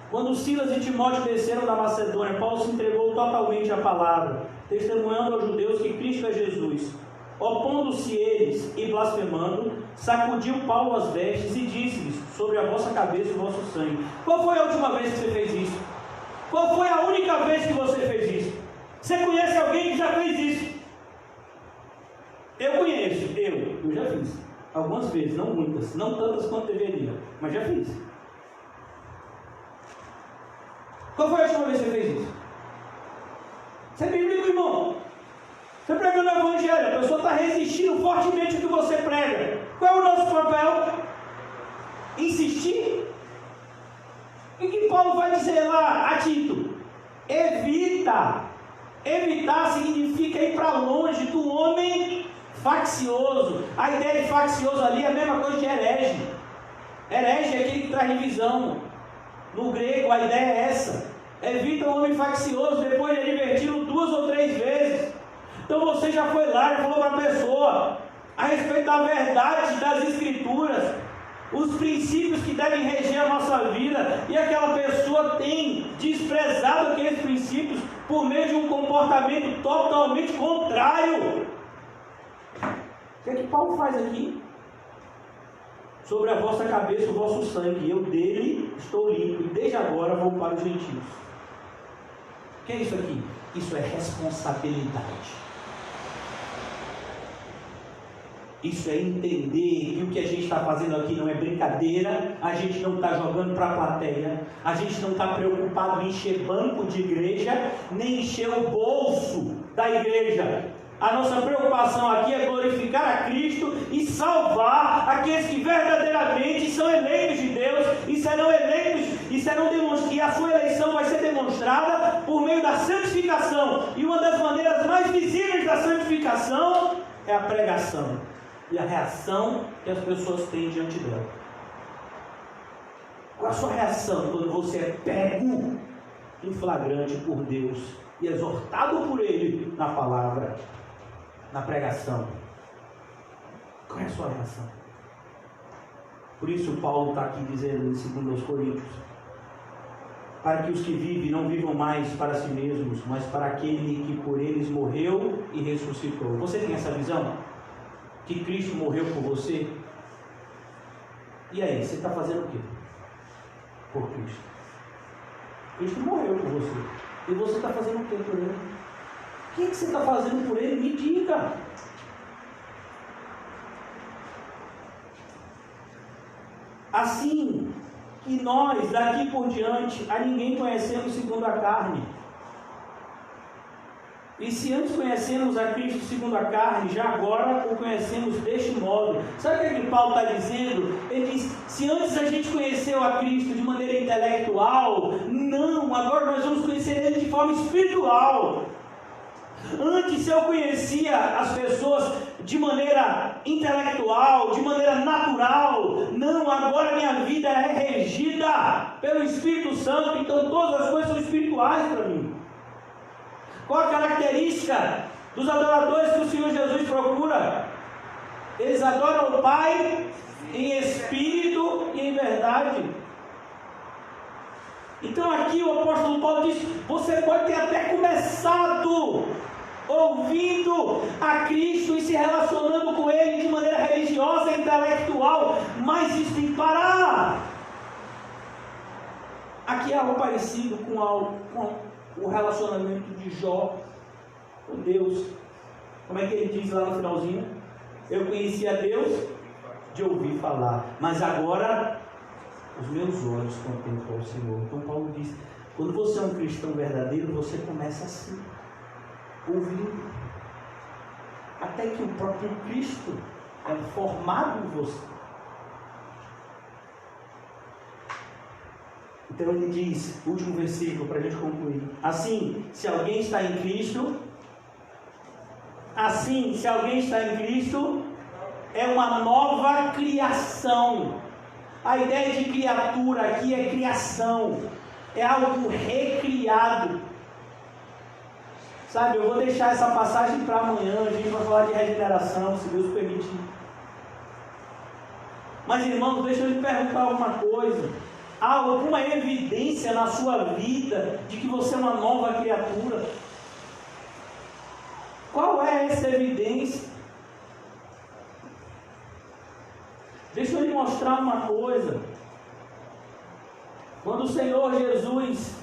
Speaker 1: Quando Silas e Timóteo desceram da Macedônia, Paulo se entregou totalmente à palavra, testemunhando aos judeus que Cristo é Jesus. Opondo-se eles e blasfemando, sacudiu Paulo as vestes e disse-lhes: sobre a vossa cabeça e o vosso sangue. Qual foi a última vez que você fez isso? Qual foi a única vez que você fez isso? Você conhece alguém que já fez isso? Eu conheço, eu já fiz. Algumas vezes, não muitas, não tantas quanto deveria, mas já fiz. Qual foi a última vez que você fez isso? Você é bíblico, irmão. Você pregando o evangelho, a pessoa está resistindo fortemente ao que você prega. Qual é o nosso papel? Insistir? O que Paulo vai dizer lá a Tito? Evita. Evitar significa ir para longe do homem faccioso. A ideia de faccioso ali é a mesma coisa de herege. Herege é aquele que traz divisão. No grego a ideia é essa. Evita o homem faccioso depois de adverti-lo 2 ou 3 vezes. Então você já foi lá e falou para a pessoa a respeito da verdade das Escrituras, os princípios que devem reger a nossa vida, e aquela pessoa tem desprezado aqueles princípios por meio de um comportamento totalmente contrário. O que é que Paulo faz aqui? Sobre a vossa cabeça o vosso sangue, eu dele estou limpo, e desde agora vou para os gentios. O que é isso aqui? Isso é responsabilidade. Isso é entender que o que a gente está fazendo aqui não é brincadeira, a gente não está jogando para a plateia, a gente não está preocupado em encher banco de igreja, nem encher o bolso da igreja. A nossa preocupação aqui é glorificar a Cristo e salvar aqueles que verdadeiramente são eleitos de Deus e serão eleitos e a sua eleição vai ser demonstrada por meio da santificação. E uma das maneiras mais visíveis da santificação é a pregação e a reação que as pessoas têm diante dela. Qual a sua reação quando você é pego em flagrante por Deus e exortado por Ele na palavra, na pregação? Qual é a sua reação? Por isso Paulo está aqui dizendo em 2 Coríntios: para que os que vivem não vivam mais para si mesmos, mas para aquele que por eles morreu e ressuscitou. Você tem essa visão? Que Cristo morreu por você? E aí, você está fazendo o quê? Por Cristo. Cristo morreu por você. E você está fazendo o quê por Ele? O que você está fazendo por Ele? Me diga. Assim que nós, daqui por diante, a ninguém conhecemos segundo a carne. E se antes conhecemos a Cristo segundo a carne, já agora o conhecemos deste modo. Sabe o que Paulo está dizendo? Ele diz: se antes a gente conheceu a Cristo de maneira intelectual, não, agora nós vamos conhecer Ele de forma espiritual. Antes eu conhecia as pessoas de maneira intelectual, de maneira natural. Não, agora minha vida é regida pelo Espírito Santo, então todas as coisas são espirituais para mim. Qual a característica dos adoradores que o Senhor Jesus procura? Eles adoram o Pai em espírito e em verdade. Então aqui o apóstolo Paulo diz: você pode ter até começado ouvindo a Cristo e se relacionando com Ele de maneira religiosa e intelectual, mas isso tem que parar. Aqui é algo parecido com o relacionamento de Jó com Deus. Como é que ele diz lá no finalzinho? Eu conhecia Deus de ouvir falar, mas agora os meus olhos contemplam o Senhor. Então Paulo diz: quando você é um cristão verdadeiro, você começa assim, ouvindo, até que o próprio Cristo é formado em você. Então ele diz, último versículo para a gente concluir: assim, se alguém está em Cristo, é uma nova criação. A ideia de criatura aqui é criação, é algo recriado. Sabe, eu vou deixar essa passagem para amanhã, a gente vai falar de regeneração, se Deus permitir. Mas, irmãos, deixa eu lhe perguntar alguma coisa. Há alguma evidência na sua vida de que você é uma nova criatura? Qual é essa evidência? Deixa eu lhe mostrar uma coisa. Quando o Senhor Jesus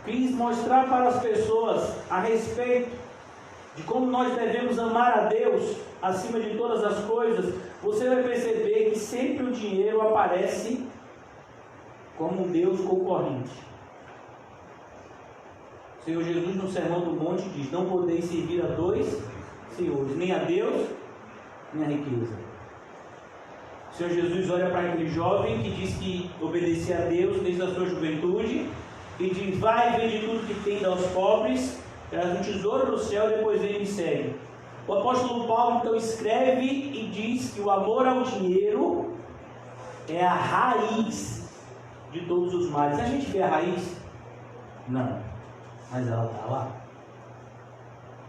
Speaker 1: quis mostrar para as pessoas a respeito de como nós devemos amar a Deus acima de todas as coisas, você vai perceber que sempre o dinheiro aparece como um Deus concorrente. O Senhor Jesus no Sermão do Monte diz: não podeis servir a dois senhores, nem a Deus, nem a riqueza. O Senhor Jesus olha para aquele jovem que diz que obedecia a Deus desde a sua juventude e diz: vai, vende tudo que tem, dá aos pobres, traz um tesouro no céu, depois vem e me segue. O apóstolo Paulo então escreve e diz que o amor ao dinheiro é a raiz de todos os males. A gente vê a raiz? Não, mas ela está lá.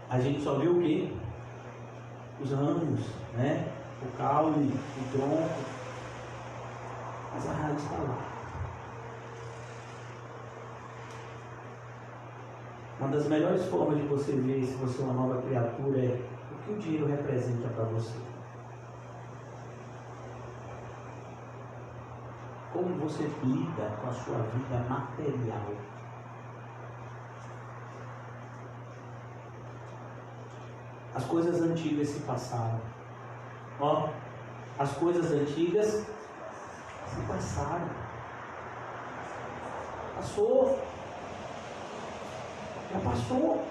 Speaker 1: A gente só vê o quê? Os ramos, né? O caule, o tronco, mas a raiz está lá. Uma das melhores formas de você ver se você é uma nova criatura é o que o dinheiro representa para você. Como você lida com a sua vida material. As coisas antigas se passaram. Ó, as coisas antigas se passaram. Passou. Já passou.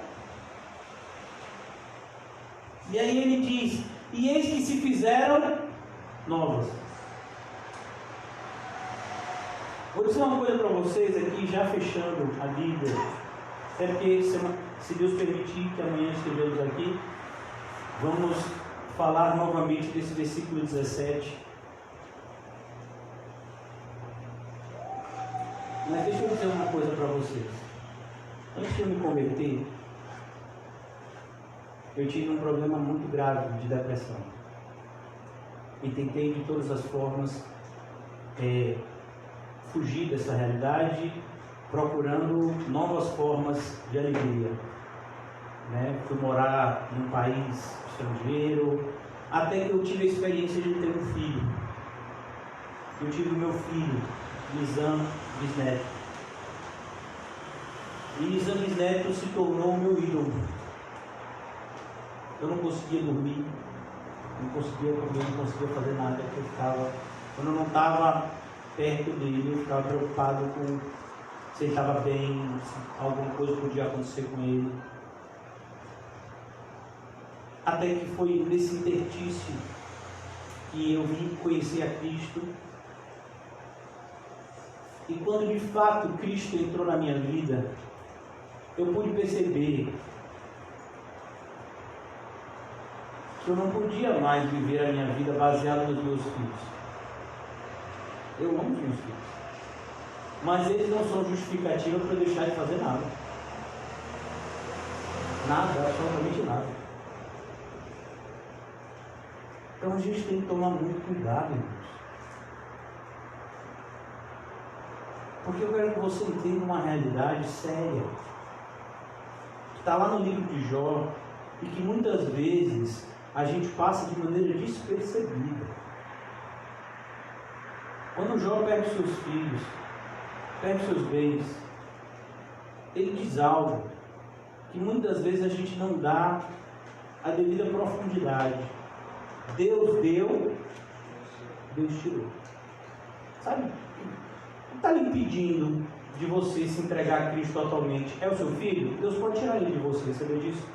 Speaker 1: E aí ele diz: e eis que se fizeram novas. Vou dizer uma coisa para vocês aqui, já fechando a Bíblia. É porque, se Deus permitir que amanhã estejamos aqui, vamos falar novamente desse versículo 17. Mas deixa eu dizer uma coisa para vocês. Antes de eu me converter, eu tive um problema muito grave de depressão. E tentei de todas as formas fugir dessa realidade, procurando novas formas de alegria. Fui morar num país estrangeiro, até que eu tive a experiência de ter um filho. Eu tive o meu filho, Nizam Bisneto. E Nizam Bisneto se tornou o meu ídolo. Eu não conseguia dormir, não conseguia comer, não conseguia fazer nada. Quando eu não estava perto dele, eu ficava preocupado com se ele estava bem, se alguma coisa podia acontecer com ele. Até que foi nesse interstício que eu vim conhecer a Cristo. E quando de fato Cristo entrou na minha vida, eu pude perceber que eu não podia mais viver a minha vida baseada nos meus filhos. Eu amo os meus filhos, mas eles não são justificativa para eu deixar de fazer nada. Nada, absolutamente nada. Então a gente tem que tomar muito cuidado, irmãos. Porque eu quero que você entenda uma realidade séria, que está lá no livro de Jó, e que muitas vezes a gente passa de maneira despercebida. Quando Jó perde seus filhos, perde seus bens, ele diz algo que muitas vezes a gente não dá a devida profundidade. Deus deu, Deus tirou. Sabe? O que está lhe impedindo de você se entregar a Cristo totalmente? É o seu filho? Deus pode tirar ele de você, sabia disso?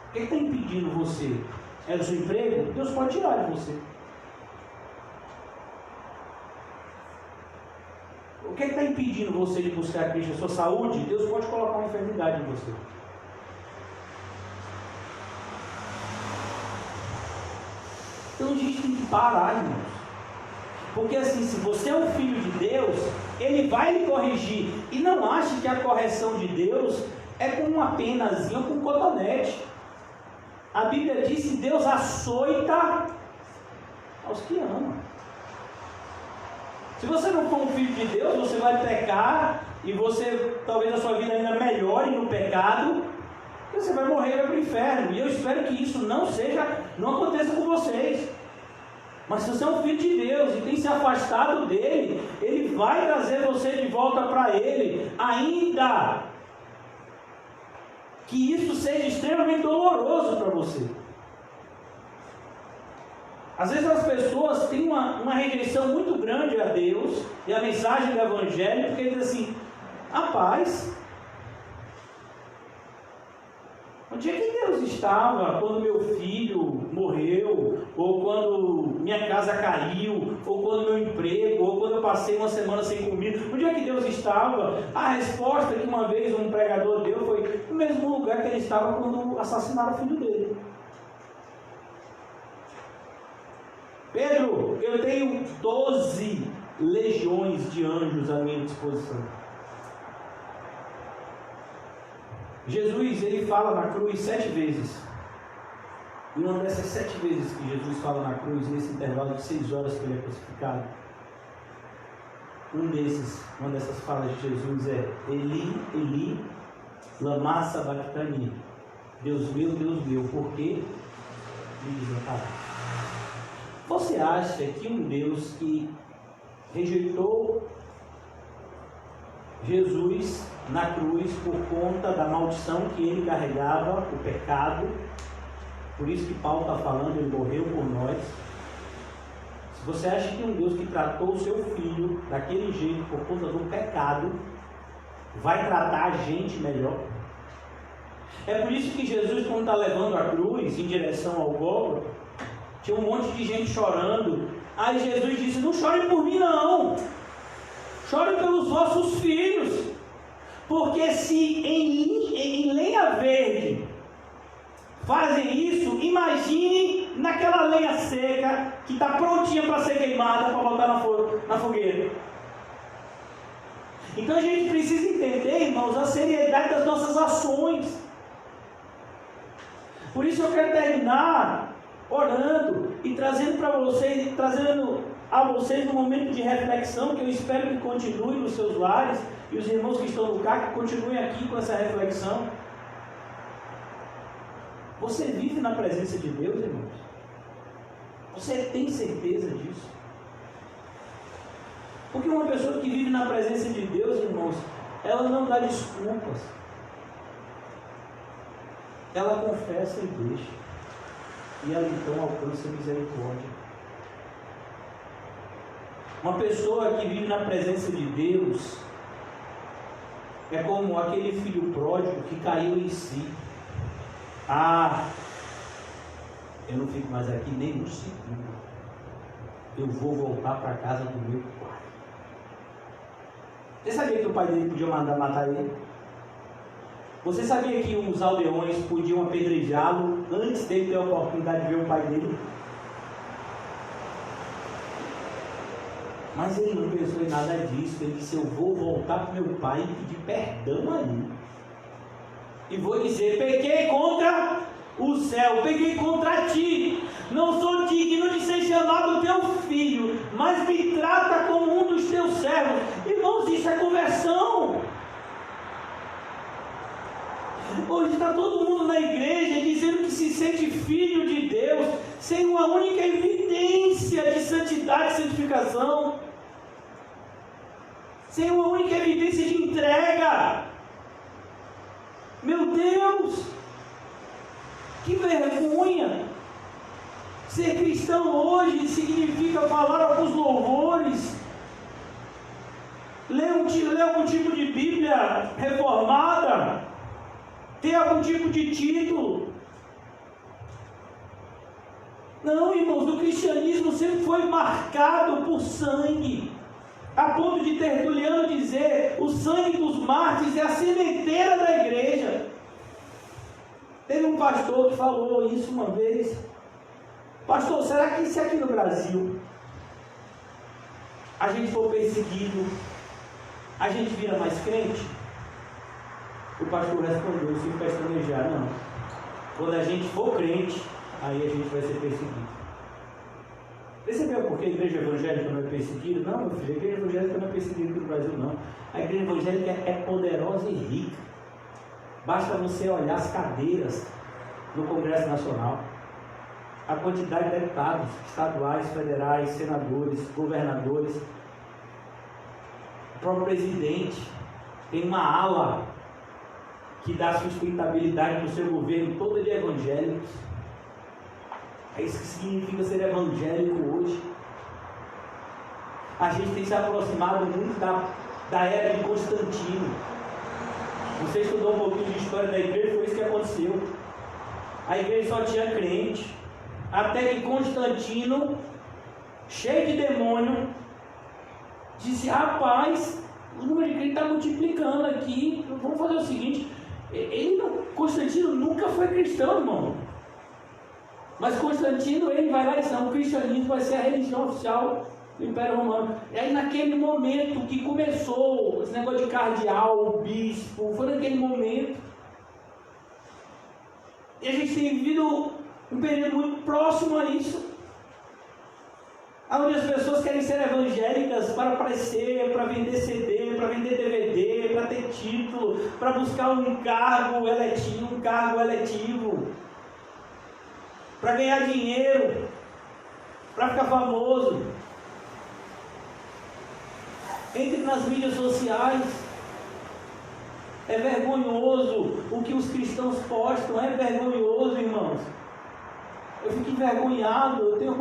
Speaker 1: O que está impedindo você? É o seu emprego? Deus pode tirar de você. O que está impedindo você de buscar a Cristo? A sua saúde? Deus pode colocar uma enfermidade em você. Então a gente tem que parar, irmãos. Porque assim, se você é um filho de Deus, Ele vai lhe corrigir. E não ache que a correção de Deus é com uma penazinha ou com um cotonete. A Bíblia diz que Deus açoita aos que amam. Se você não for um filho de Deus, você vai pecar e talvez a sua vida ainda melhore no pecado, e você vai morrer e vai para o inferno. E eu espero que isso não aconteça com vocês. Mas se você é um filho de Deus e tem se afastado dele, ele vai trazer você de volta para ele, ainda que isso seja extremamente doloroso para você. Às vezes as pessoas têm uma rejeição muito grande a Deus e a mensagem do Evangelho, porque dizem assim: rapaz, onde é que Deus estava quando meu filho morreu, ou quando minha casa caiu, ou quando meu emprego, ou quando eu passei uma semana sem comida? Onde é que Deus estava? A resposta que uma vez um pregador deu foi: no mesmo lugar que ele estava quando assassinaram o filho dele. Pedro, eu tenho 12 legiões de anjos à minha disposição. Jesus, ele fala na cruz 7 vezes. E uma dessas 7 vezes que Jesus fala na cruz, nesse intervalo de 6 horas que ele é crucificado, uma dessas falas de Jesus é: Eli, Eli, lama sabachthani. Deus meu, por que me desamparaste? Você acha que um Deus que rejeitou Jesus na cruz por conta da maldição que ele carregava, o pecado, por isso que Paulo está falando, ele morreu por nós? Se você acha que um Deus que tratou o seu filho daquele jeito por conta do pecado, vai tratar a gente melhor? É por isso que Jesus, quando está levando a cruz em direção ao Gólgota, tinha um monte de gente chorando. Aí Jesus disse: não chorem por mim não, chorem pelos vossos filhos, porque se em lenha verde fazem isso, imagine naquela lenha seca que está prontinha para ser queimada, para botar na fogueira. Então a gente precisa entender, irmãos, a seriedade das nossas ações. Por isso eu quero terminar orando e trazendo para vocês, trazendo a vocês um momento de reflexão que eu espero que continue nos seus lares, e os irmãos que estão no carro que continuem aqui com essa reflexão. Você vive na presença de Deus, irmãos? Você tem certeza disso? Porque uma pessoa que vive na presença de Deus, irmãos, ela não dá desculpas. Ela confessa e deixa. E ela então alcança misericórdia. Uma pessoa que vive na presença de Deus é como aquele filho pródigo que caiu em si. Eu não fico mais aqui nem um segundo. Eu vou voltar para a casa do meu pai. Você sabia que o pai dele podia mandar matar ele? Você sabia que os aldeões podiam apedrejá-lo antes dele ter a oportunidade de ver o pai dele? Mas ele não pensou em nada disso. Ele disse: eu vou voltar para o meu pai e pedir perdão a ele. E vou dizer: pequei contra o céu, pequei contra ti. Não sou digno de ser chamado teu filho, mas me trata como um dos teus servos. Irmãos, isso é conversão. Hoje está todo mundo na igreja dizendo que se sente filho de Deus, sem uma única evidência de santidade e santificação, sem uma única evidência de entrega. Meu Deus, que vergonha! Ser cristão hoje significa falar alguns louvores, ler algum tipo de Bíblia reformada, ter algum tipo de título. Não, irmãos, o cristianismo sempre foi marcado por sangue, a ponto de Tertuliano dizer: o sangue dos mártires é a sementeira da igreja. Teve um pastor que falou isso uma vez: pastor, será que se aqui no Brasil a gente for perseguido, a gente vira mais crente? O pastor respondeu, sem pestanejar: não, Quando a gente for crente, aí a gente vai ser perseguido. Percebeu por que a igreja evangélica não é perseguida? Não, meu filho, a igreja evangélica não é perseguida aqui no Brasil, não. A igreja evangélica é poderosa e rica. Basta você olhar as cadeiras no Congresso Nacional, a quantidade de deputados estaduais, federais, senadores, governadores, o próprio presidente tem uma ala que dá sustentabilidade para o seu governo todo de evangélicos. É isso que significa ser evangélico hoje. A gente tem se aproximado muito da era de Constantino. Você estudou um pouquinho de história da igreja, foi isso que aconteceu. A igreja só tinha crente, até que Constantino, cheio de demônio, disse: rapaz, o número de crentes está multiplicando aqui, vamos fazer o seguinte. Constantino nunca foi cristão, irmão. Mas Constantino, ele vai lá e diz: não, o cristianismo vai ser a religião oficial do Império Romano. E aí naquele momento que começou esse negócio de cardeal, bispo, foi naquele momento. E a gente tem vivido um período muito próximo a isso, onde as pessoas querem ser evangélicas para aparecer, para vender CD, para vender DVD, para ter título, para buscar um cargo eletivo, para ganhar dinheiro, para ficar famoso. Entre nas mídias sociais. É vergonhoso o que os cristãos postam, é vergonhoso, irmãos. Eu fico envergonhado, eu tenho que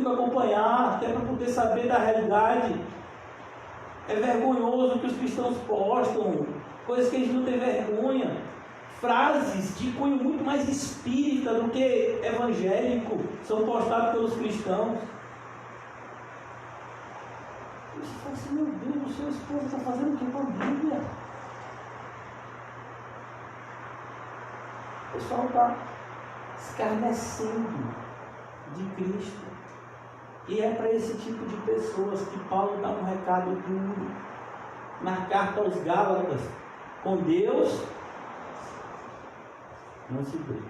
Speaker 1: acompanhar, até para poder saber da realidade. É vergonhoso o que os cristãos postam, coisas que eles não têm vergonha. Frases de cunho muito mais espírita do que evangélico são postadas pelos cristãos. Você fala assim: meu Deus, o seu esposo está fazendo o que com a Bíblia? O pessoal está escarnecendo de Cristo. E é para esse tipo de pessoas que Paulo dá um recado duro na carta aos Gálatas: com Deus não se briga.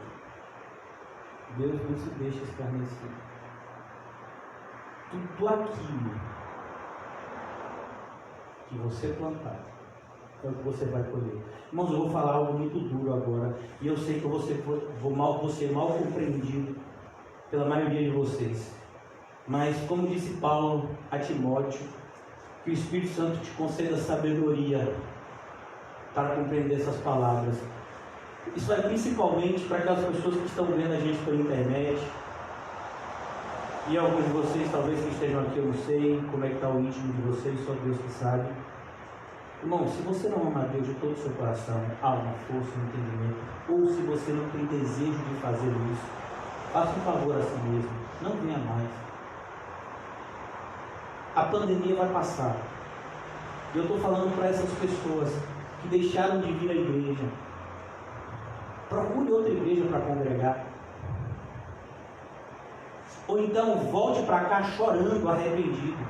Speaker 1: Deus não se deixa escarnecer. Tudo aquilo que você plantar é o que você vai colher. Irmãos, eu vou falar algo muito duro agora, e eu sei que vou ser mal compreendido pela maioria de vocês. Mas, como disse Paulo a Timóteo, que o Espírito Santo te conceda sabedoria para compreender essas palavras. Isso é principalmente para aquelas pessoas que estão vendo a gente pela internet, e alguns de vocês, talvez que estejam aqui, eu não sei como é que está o íntimo de vocês, só Deus que sabe. Irmão, se você não ama a Deus de todo o seu coração, alma, força, entendimento, ou se você não tem desejo de fazer isso, faça um favor a si mesmo, não venha mais. A pandemia vai passar. E eu estou falando para essas pessoas que deixaram de vir à igreja. Procure outra igreja para congregar. Ou então volte para cá chorando, arrependido,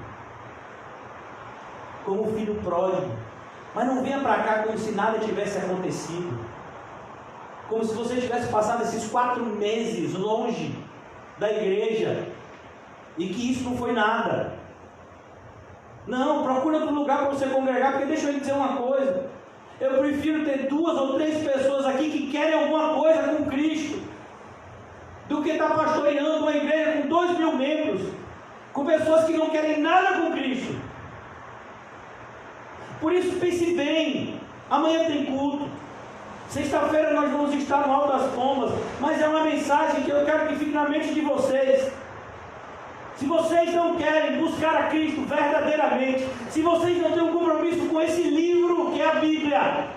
Speaker 1: como o filho pródigo. Mas não venha para cá como se nada tivesse acontecido, como se você tivesse passado esses 4 meses longe da igreja e que isso não foi nada. Não, procura outro lugar para você congregar, porque deixa eu lhe dizer uma coisa: eu prefiro ter 2 ou 3 pessoas aqui que querem alguma coisa com Cristo, do que estar pastoreando uma igreja com 2.000 membros, com pessoas que não querem nada com Cristo. Por isso, pense bem. Amanhã tem culto, sexta-feira nós vamos estar no Alto das Pombas, mas é uma mensagem que eu quero que fique na mente de vocês. Se vocês não querem buscar a Cristo verdadeiramente, se vocês não têm um compromisso com esse livro que é a Bíblia,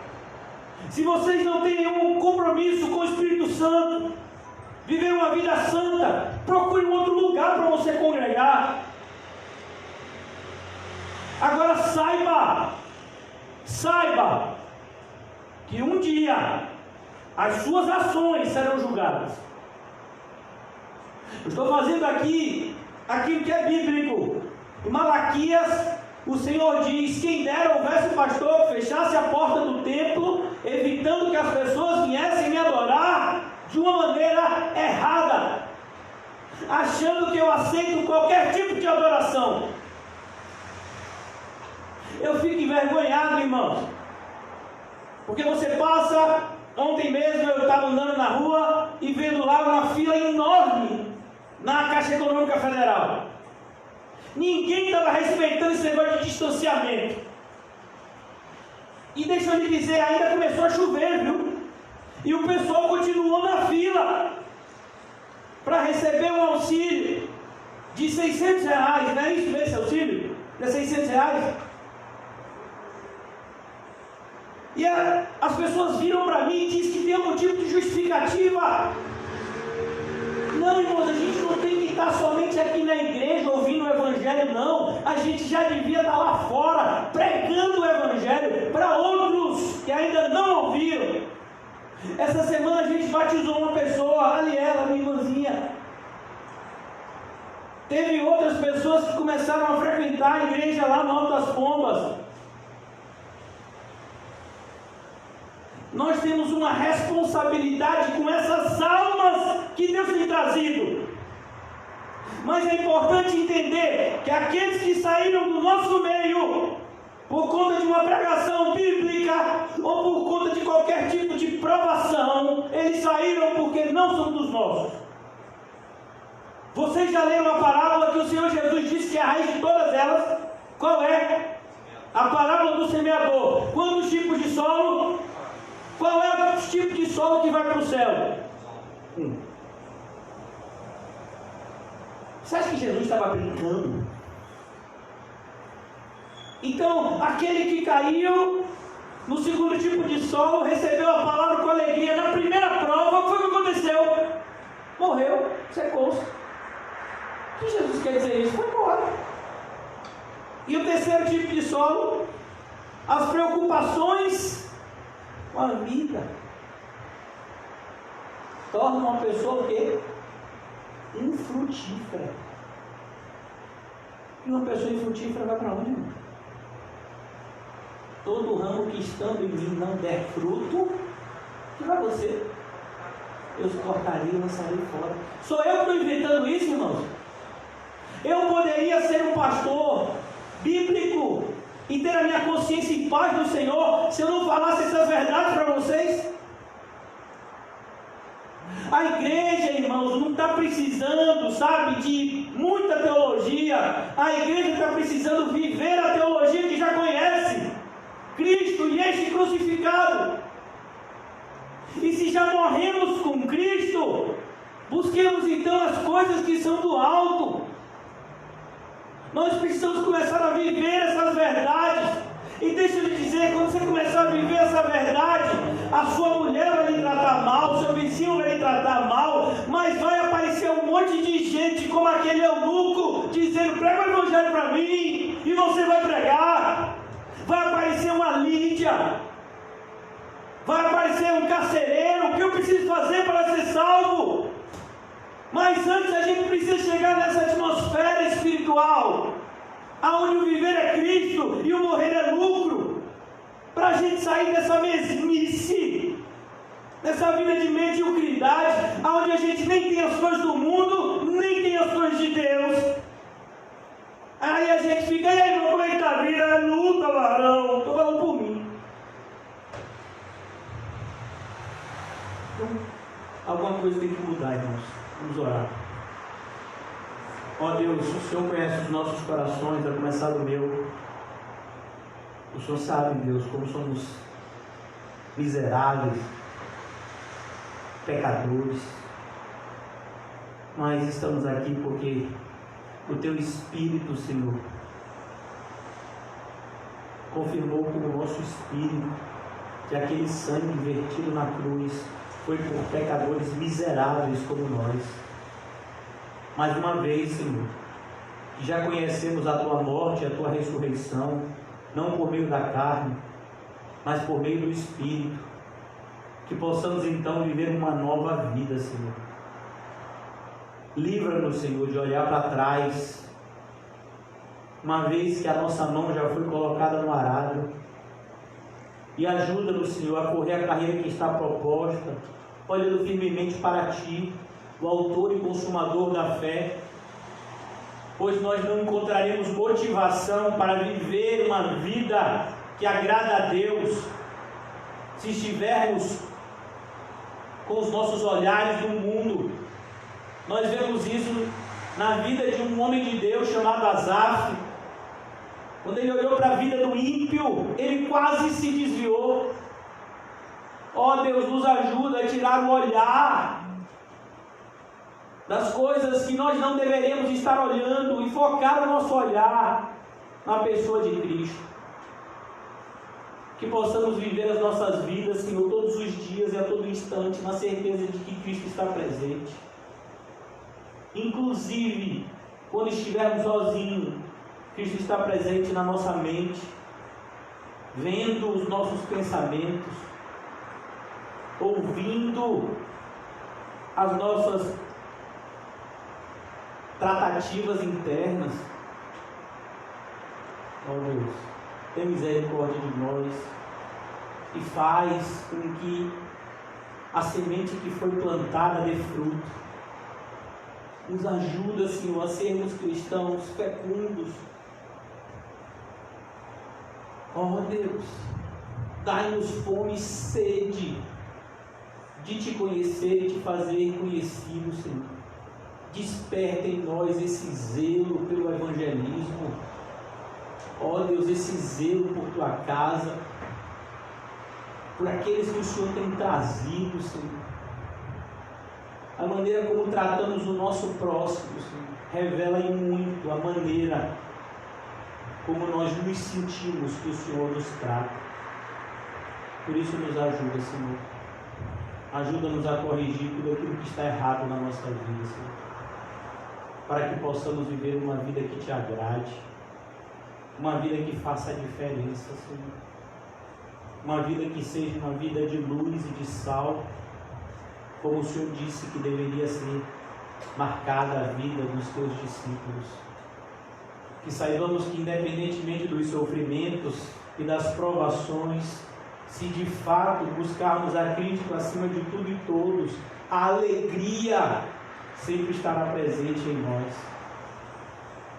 Speaker 1: se vocês não têm um compromisso com o Espírito Santo, viver uma vida santa, procure um outro lugar para você congregar. Agora saiba que um dia as suas ações serão julgadas. Eu estou fazendo aqui aquilo que é bíblico. Em Malaquias, o Senhor diz: quem dera houvesse o pastor fechasse a porta do templo, evitando que as pessoas viessem me adorar de uma maneira errada, achando que eu aceito qualquer tipo de adoração. Eu fico envergonhado, irmãos, porque você passa, ontem mesmo eu estava andando na rua e vendo lá uma fila enorme na Caixa Econômica Federal. Ninguém estava respeitando esse negócio de distanciamento. E deixa eu lhe dizer, ainda começou a chover, viu? E o pessoal continuou na fila para receber um auxílio de R$600, não é isso esse auxílio? É R$600. E as pessoas viram para mim e dizem que tem algum tipo de justificativa. Não, irmãos, a gente não tem que estar somente aqui na igreja ouvindo o Evangelho, não. A gente já devia estar lá fora, pregando o Evangelho para outros que ainda não ouviram. Essa semana a gente batizou uma pessoa, ali ela, minha irmãzinha. Teve outras pessoas que começaram a frequentar a igreja lá no Alto das Pombas. Nós temos uma responsabilidade com essas almas que Deus tem trazido. Mas é importante entender que aqueles que saíram do nosso meio por conta de uma pregação bíblica ou por conta de qualquer tipo de provação, eles saíram porque não são dos nossos. Vocês já leram a parábola que o Senhor Jesus disse que é a raiz de todas elas? Qual é? A parábola do semeador. Quantos tipos de solo? Qual é o tipo de solo que vai para o céu? Você acha que Jesus estava brincando? Então, aquele que caiu no segundo tipo de solo, recebeu a palavra com alegria. Na primeira prova, o que foi que aconteceu? Morreu, secou-se. O que Jesus quer dizer isso? Foi embora. E o terceiro tipo de solo, as preocupações com a vida torna uma pessoa o quê? Infrutífera. E uma pessoa infrutífera vai para onde, irmão? Todo ramo que estando em mim não der fruto, que vai você? Eu cortaria e lançaria fora. Sou eu que estou inventando isso, irmãos? Eu poderia ser um pastor bíblico e ter a minha consciência em paz do Senhor se eu não falasse essas verdades para vocês? A igreja, irmãos, não está precisando, sabe, de muita teologia. A igreja está precisando viver a teologia que já conhece: Cristo e este crucificado. E se já morremos com Cristo, busquemos então as coisas que são do alto. Nós precisamos começar a viver essas verdades. E deixa eu lhe dizer, quando você começar a viver essa verdade, a sua mulher vai lhe tratar mal, o seu vizinho vai lhe tratar mal, mas vai aparecer um monte de gente como aquele eunuco, dizendo: prega o evangelho para mim, e você vai pregar. Vai aparecer uma Lídia, vai aparecer um carcereiro. O que eu preciso fazer para ser salvo? Mas antes a gente precisa chegar nessa atmosfera espiritual, aonde o viver é Cristo e o morrer é lucro, para a gente sair dessa mesmice, dessa vida de mediocridade, aonde a gente nem tem as coisas do mundo, nem tem as coisas de Deus. Aí a gente fica: e aí, irmão, como é que está a vida? É luta, varão. Estou falando por mim. Então, alguma coisa tem que mudar, irmãos. Vamos orar. Ó Deus, o Senhor conhece os nossos corações, a começar do meu. O Senhor sabe, Deus, como somos miseráveis, pecadores. Mas estamos aqui porque o Teu Espírito, Senhor, confirmou com o nosso espírito que aquele sangue vertido na cruz foi por pecadores miseráveis como nós. Mais uma vez, Senhor, que já conhecemos a Tua morte e a Tua ressurreição, não por meio da carne, mas por meio do Espírito, que possamos então viver uma nova vida, Senhor. Livra-nos, Senhor, de olhar para trás, uma vez que a nossa mão já foi colocada no arado, e ajuda-nos, Senhor, a correr a carreira que está proposta, olhando firmemente para Ti, o autor e consumador da fé, pois nós não encontraremos motivação para viver uma vida que agrada a Deus se estivermos com os nossos olhares no mundo. Nós vemos isso na vida de um homem de Deus chamado Asaf. Quando ele olhou para a vida do ímpio, ele quase se desviou. Ó Deus, nos ajuda a tirar o olhar das coisas que nós não deveremos estar olhando e focar o nosso olhar na pessoa de Cristo. Que possamos viver as nossas vidas, Senhor, todos os dias e a todo instante, na certeza de que Cristo está presente. Inclusive, quando estivermos sozinhos, Cristo está presente na nossa mente, vendo os nossos pensamentos, ouvindo as nossas tratativas internas. Ó Deus, tem misericórdia de nós e faz com que a semente que foi plantada dê fruto. Nos ajuda, Senhor, a sermos cristãos fecundos. Ó Deus, dai-nos fome e sede de Te conhecer e Te fazer conhecido, Senhor. Desperta em nós esse zelo pelo evangelismo. Ó Deus, esse zelo por Tua casa, por aqueles que o Senhor tem trazido, Senhor. A maneira como tratamos o nosso próximo, Senhor, revela em muito a maneira como nós nos sentimos que o Senhor nos trata. Por isso nos ajuda, Senhor. Ajuda-nos a corrigir tudo aquilo que está errado na nossa vida, Senhor. Para que possamos viver uma vida que Te agrade. Uma vida que faça a diferença, Senhor. Uma vida que seja uma vida de luz e de sal, como o Senhor disse que deveria ser marcada a vida dos Teus discípulos. Que saibamos que, independentemente dos sofrimentos e das provações, se de fato buscarmos a Cristo acima de tudo e todos, a alegria sempre estará presente em nós.